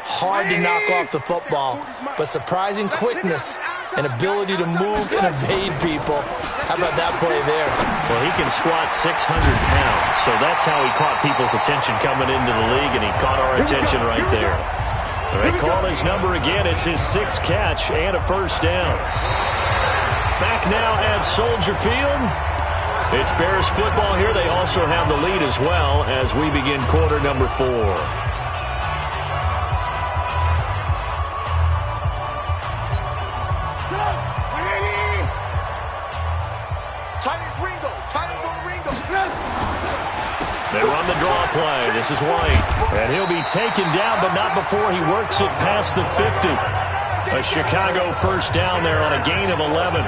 Hard to knock off the football, but surprising quickness and ability to move and evade people. How about that play there? Well, he can squat 600 pounds, so that's how he caught people's attention coming into the league, and he caught our attention right there. They call his number again. It's his 6th catch and a first down. Back now at Soldier Field. It's Bears football here. They also have the lead as well as we begin quarter number 4. They run the draw play. This is White. And he'll be taken down, but not before he works it past the 50. A Chicago first down there on a gain of 11.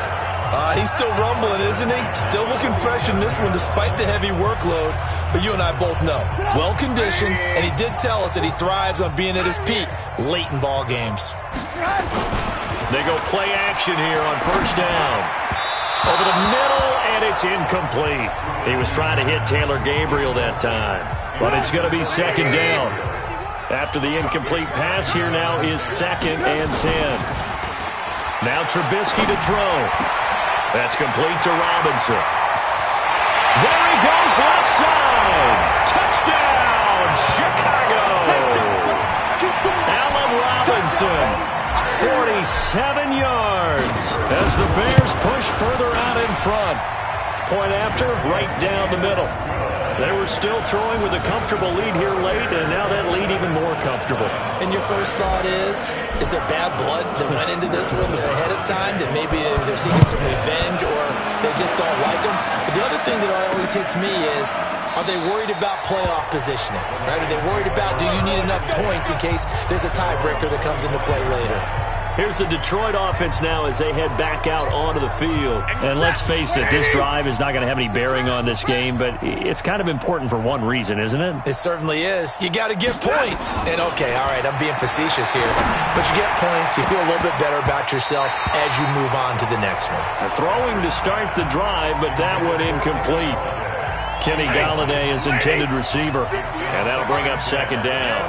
He's still rumbling, isn't he? Still looking fresh in this one despite the heavy workload. But you and I both know, well-conditioned, and he did tell us that he thrives on being at his peak late in ball games. They go play action here on first down. Over the middle, and it's incomplete. He was trying to hit Taylor Gabriel that time, but it's going to be 2nd down. After the incomplete pass, here now is 2nd and 10. Now Trubisky to throw. That's complete to Robinson. There he goes, left side. Touchdown, Chicago. Allen Robinson, 47 yards as the Bears push further out in front. Point after, right down the middle. They were still throwing with a comfortable lead here late, and now that lead even more comfortable. And your first thought is there bad blood that went into this one ahead of time, that maybe they're seeking some revenge or they just don't like them? But the other thing that always hits me is, are they worried about playoff positioning? Right? Are they worried about, do you need enough points in case there's a tiebreaker that comes into play later? Here's the Detroit offense now as they head back out onto the field. And let's face it, this drive is not going to have any bearing on this game, but it's kind of important for one reason, isn't it? It certainly is. You got to get points. And okay, all right, I'm being facetious here, but you get points, you feel a little bit better about yourself as you move on to the next one. Throwing to start the drive, but that one incomplete. Kenny Galladay is intended receiver, and that'll bring up 2nd down.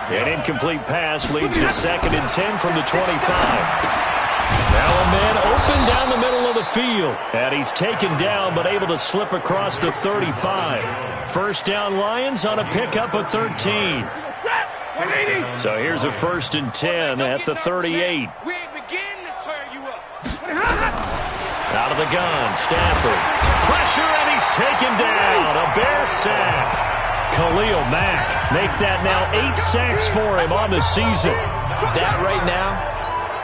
An incomplete pass leads to 2nd and 10 from the 25. Now a man open down the middle of the field. And he's taken down but able to slip across the 35. First down Lions on a pickup of 13. So here's a 1st and 10 at the 38. Out of the gun, Stafford. Pressure and he's taken down. A Bear sack. Khalil Mack make that now 8 sacks for him on the season. That right now,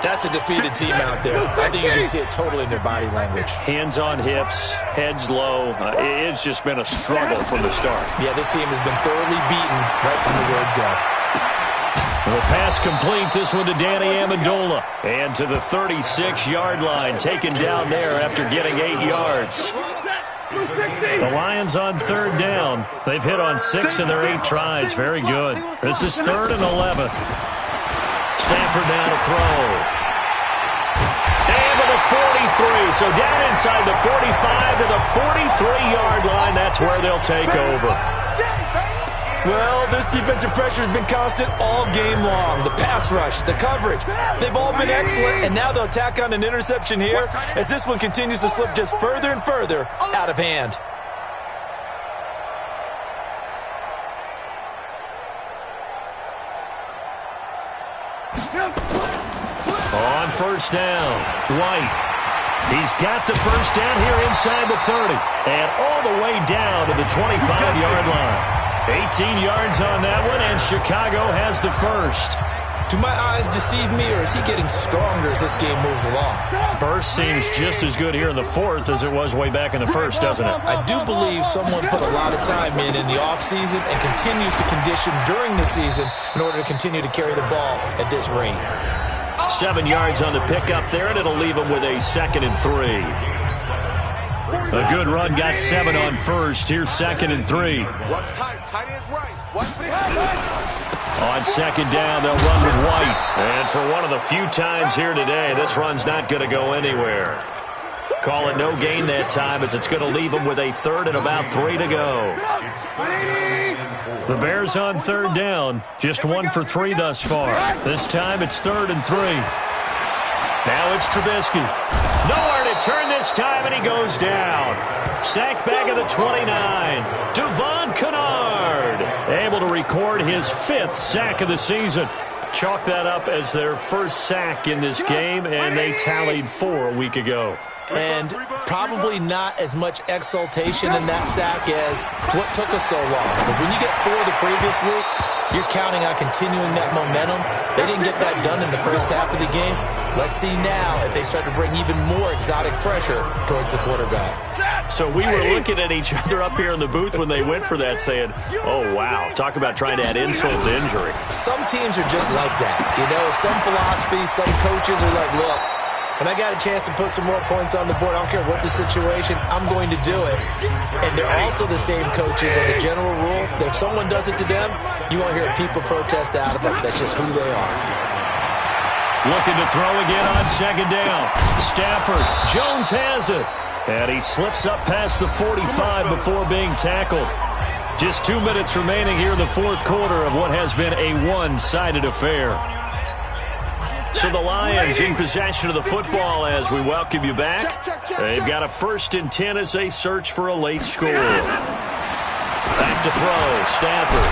that's a defeated team out there. I think you can see it totally in their body language. Hands on hips, heads low. It's just been a struggle from the start. Yeah, this team has been thoroughly beaten right from the word go. The pass complete, this one to Danny Amendola. And to the 36-yard line, taken down there after getting 8 yards. The Lions on third down. They've hit on 6 of their 8 tries. Very good. This is 3rd and 11. Stafford now to throw. And to the 43. So down inside the 45 to the 43-yard line. That's where they'll take over. Well, this defensive pressure has been constant all game long. The pass rush, the coverage, they've all been excellent, and now they'll tack on an interception here as this one continues to slip just further and further out of hand. On first down, White. He's got the first down here inside the 30 and all the way down to the 25-yard line. 18 yards on that one, and Chicago has the first. Do my eyes deceive me, or is he getting stronger as this game moves along? Burst seems just as good here in the 4th as it was way back in the 1st, doesn't it? I do believe someone put a lot of time in the offseason and continues to condition during the season in order to continue to carry the ball at this rate. 7 yards on the pickup there, and it'll leave him with a 2nd and 3. A good run, got 7 on first. Here's 2nd and 3. On 2nd down, they'll run with White. And for one of the few times here today, this run's not going to go anywhere. Call it no gain that time, as it's going to leave them with a 3rd and about 3 to go. The Bears on 3rd down, just 1 for 3 thus far. This time it's 3rd and 3. Now it's Trubisky. Nowhere to turn this time, and he goes down. Sacked back at the 29. Devon Kennard able to record his 5th sack of the season. Chalk that up as their first sack in this game, and they tallied 4 a week ago. And probably not as much exultation in that sack as what took us so long. Because when you get 4 the previous week, you're counting on continuing that momentum. They didn't get that done in the first half of the game. Let's see now if they start to bring even more exotic pressure towards the quarterback. So we were looking at each other up here in the booth when they went for that, saying, oh, wow, talk about trying to add insult to injury. Some teams are just like that. You know, some philosophies, some coaches are like, look, when I got a chance to put some more points on the board, I don't care what the situation, I'm going to do it. And they're also the same coaches as a general rule. That if someone does it to them, you won't hear people protest out of them. That's just who they are. Looking to throw again on 2nd down. Stafford. Jones has it. And he slips up past the 45 before being tackled. Just 2 minutes remaining here in the 4th quarter of what has been a one-sided affair. So the Lions in possession of the football as we welcome you back. They've got a 1st and 10 as they search for a late score. Back to throw. Stafford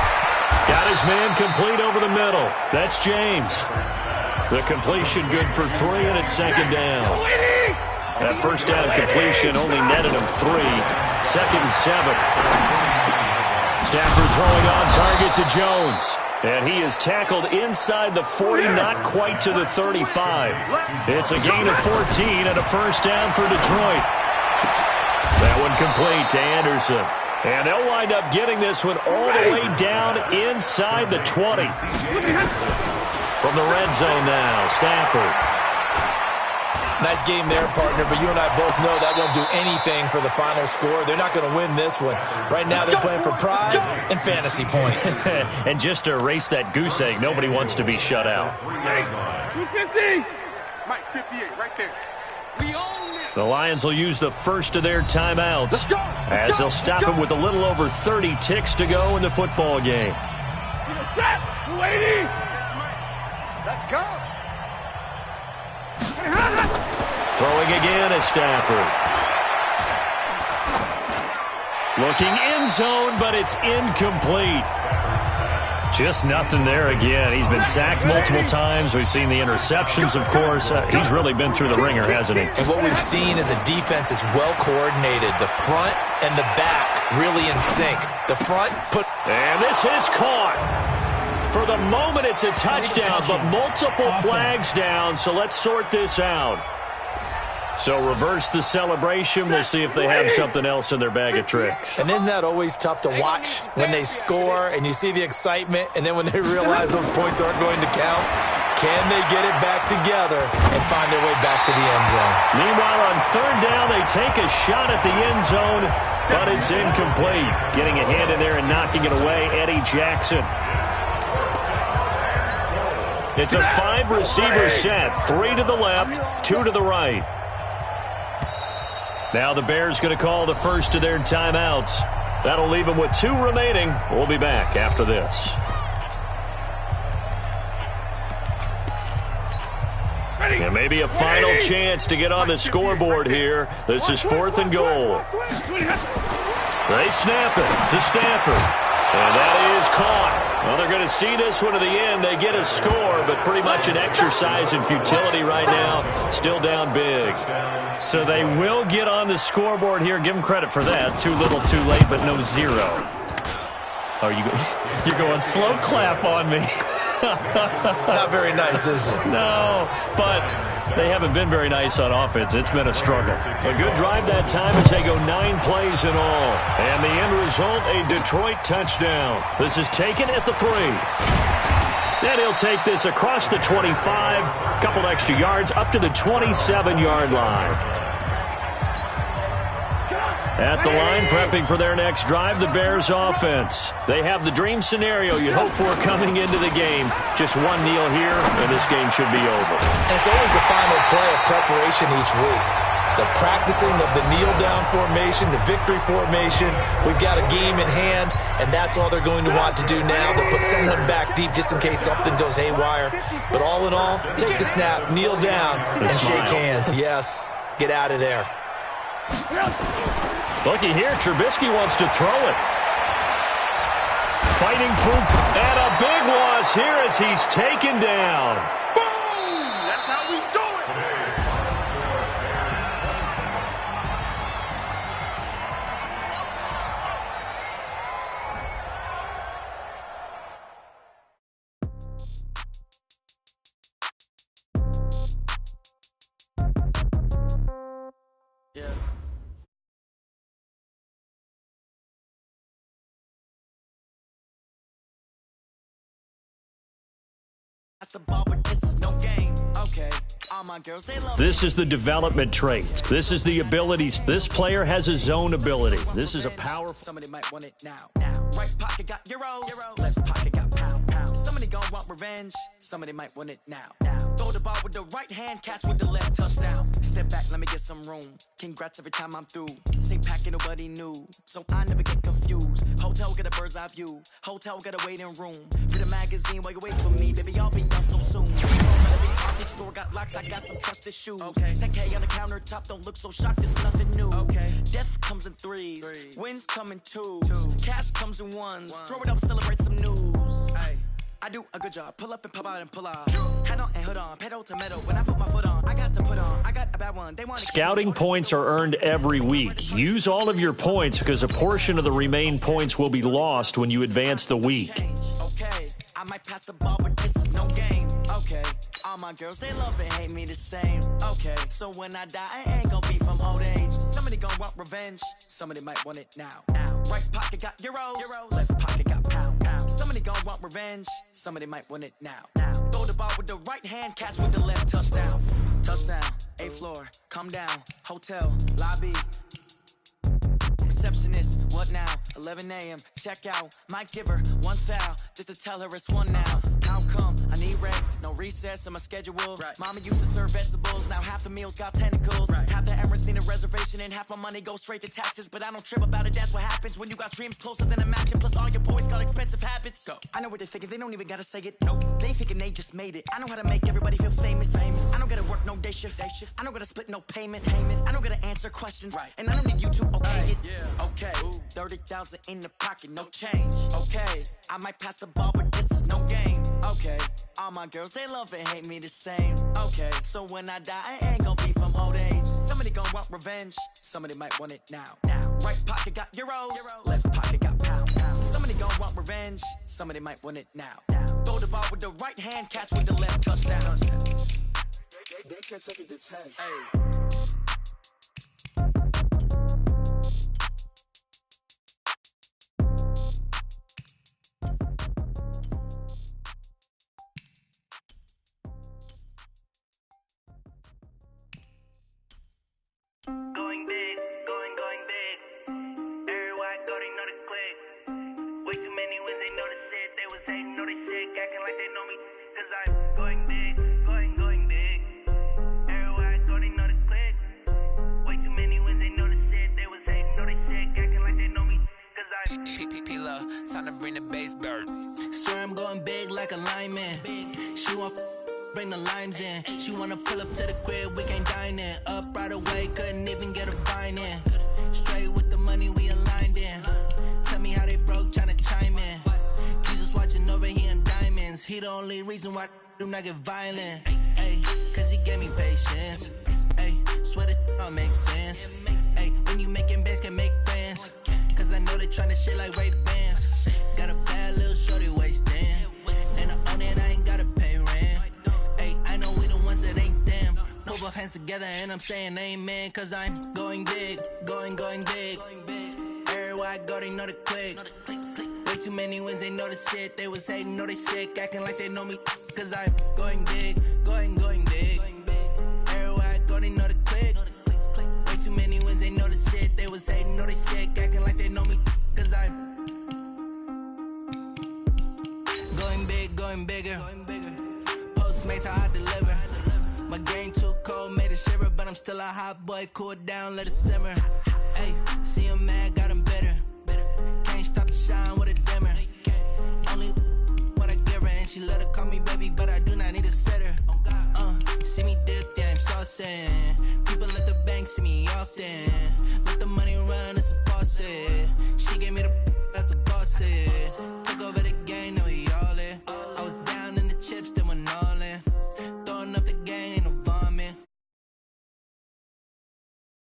got his man complete over the middle. That's James. The completion good for 3, and it's 2nd down. That first down completion only netted him 3. 2nd and 7. Stafford throwing on target to Jones. And he is tackled inside the 40, not quite to the 35. It's a gain of 14 and a first down for Detroit. That one complete to Anderson. And they'll wind up getting this one all the way down inside the 20. From the red zone now, Stafford. Nice game there, partner, but you and I both know that won't do anything for the final score. They're not going to win this one. Right now they're playing for pride and fantasy points. And just to erase that goose egg, nobody wants to be shut out. 250. Mike, 58, right there. The Lions will use the first of their timeouts as they'll stop him with a little over 30 ticks to go in the football game. Let's go. Throwing again is Stafford. Looking end zone, but it's incomplete. Just nothing there again. He's been sacked multiple times. We've seen the interceptions, of course. He's really been through the ringer, hasn't he? And what we've seen is a defense that's well coordinated. The front and the back really in sync. The front put... And this is caught. For the moment, it's a touchdown, but multiple flags down, so let's sort this out. So reverse the celebration. We'll see if they have something else in their bag of tricks. And isn't that always tough to watch when they score and you see the excitement, and then when they realize those points aren't going to count? Can they get it back together and find their way back to the end zone? Meanwhile, on third down, they take a shot at the end zone, but it's incomplete. Getting a hand in there and knocking it away, Eddie Jackson. It's a 5-receiver set, 3 to the left, 2 to the right. Now the Bears going to call the first of their timeouts. That'll leave them with 2 remaining. We'll be back after this. And maybe a final chance to get on the scoreboard here. This is 4th and goal. They snap it to Stafford. And that is caught. Well, they're going to see this one to the end. They get a score, but pretty much an exercise in futility right now. Still down big. So they will get on the scoreboard here. Give them credit for that. Too little, too late, but no 0. Oh, you're going slow clap on me. Not very nice, is it? No, but they haven't been very nice on offense. It's been a struggle. A good drive that time as they go 9 plays in all. And the end result, a Detroit touchdown. This is taken at the 3. And he'll take this across the 25, a couple extra yards, up to the 27-yard line. At the line, prepping for their next drive, the Bears offense. They have the dream scenario you hope for coming into the game. Just one kneel here, and this game should be over. And it's always the final play of preparation each week. The practicing of the kneel-down formation, the victory formation. We've got a game in hand, and that's all they're going to want to do now. They'll put someone back deep just in case something goes haywire. But all in all, take the snap, kneel down, and shake hands. Yes, get out of there. Looky here, Trubisky wants to throw it. Fighting through, and a big loss here as he's taken down. Boom! That's how we do it. This is the development traits. This is the abilities. This player has his own ability. This is a powerful. Somebody might want it now. Right pocket got euros. Left pocket got pound. Somebody gon' want revenge. Somebody might want it now. Throw the ball with the right hand, catch with the left, touchdown. Step back, let me get some room. Congrats every time I'm through. Same packet, nobody knew, so I never get confused. Hotel get a bird's eye view. Hotel got a waiting room. Read a magazine while you wait for me, baby. I'll be done so soon. Every store got locks, I got some trusted shoes. 10K on the countertop, don't look so shocked. It's nothing new. Death comes in threes. Wins come in twos. Cash comes in ones. Throw it up, celebrate some news. I do a good job. Pull up and pop out and pull off. Head on and hood on. Pedal to metal. When I put my foot on, I got to put on. I got a bad one. They want Scouting points are earned every week. Use all of your points because a portion of the remaining points will be lost when you advance the week. Okay, I might pass the ball, but this is no game. Okay, all my girls, they love and hate me the same. Okay, so when I die, I ain't gonna be from old age. Somebody gonna want revenge. Somebody might want it now. Right pocket got euros. Left pocket got pound. Somebody gonna want revenge. Somebody might want it now. Throw the ball with the right hand, catch with the left, touchdown. Touchdown, 8th floor, come down. Hotel, lobby. Receptionist, what now? 11 a.m. Check out. Might give her one foul just to tell her it's one now. How come? I need rest, no recess in my schedule. Mama used to serve vegetables, now half the meals got tentacles. Half the Emirates need a reservation and half my money goes straight to taxes. But I don't trip about it, that's what happens when you got dreams closer than a mansion. Plus all your boys got expensive habits. Go. I know what they're thinking, they don't even gotta say it. Nope. They thinking they just made it. I know how to make everybody feel famous. I don't gotta work no day shift. I don't gotta split no payment. I don't gotta answer questions. And I don't need you to okay it. Okay, 30,000 in the pocket, no change. Okay, I might pass the ball, but this is no game. Okay, all my girls, they love and hate me the same. Okay, so when I die, I ain't gonna be from old age. Somebody gon' want revenge, somebody might want it now. Right pocket got euros, left pocket got pound. Somebody gon' want revenge, somebody might want it now. Throw the ball with the right hand, catch with the left, touchdown. They can't take it to 10. Hey. Going big, going big. Everywhere I go, they know the click. Way too many wins, they know the shit. They was hating, know they sick, acting like they know me. Cause I'm going big, going big. Everywhere I go, they know the click. Way too many wins, they know the shit. They was hating, know they sick, acting like they know me. Cause I'm P-P-P-Lo, time to bring the bass bird. Swear I'm going big like a lineman. She want bring the limes in. She wanna pull up to the crib, we can't dine in. Up right away, couldn't even get a vine in. Straight with the money, we aligned in. Tell me how they broke, tryna chime in. Jesus watching over here in diamonds. He the only reason why I do not get violent. Ay, cause he gave me patience. Ay, swear that all makes sense. Ay, when you making bands, can make friends. Cause I know they tryna shit like Ray-Bans. Got a bad little shorty wasting. And I own it, I ain't gotta pay rent. I know we the ones that ain't them. Put both hands together and I'm saying amen. Cause I'm going big, going big. Everywhere I go, they know the click. Way too many wins, they know the shit. They was hating, know they sick, acting like they know me. Cause I'm going big, going big. Everywhere I go, they know the click. Way too many wins, they know the shit. They was hating, know they sick, acting like they know me. Cause I'm going big, going bigger. Postmates how I deliver. My game too cold, made it shiver, but I'm still a hot boy. Cool it down, let it simmer. Hey, see him mad, got him bitter. Can't stop the shine with a dimmer. Only what I give her, and she let her call me baby, but I do not need a sitter. See me dip, yeah, I'm saucing. People at the bank see me often. Let the money run, it's a faucet. She gave me the that's a boss. Took over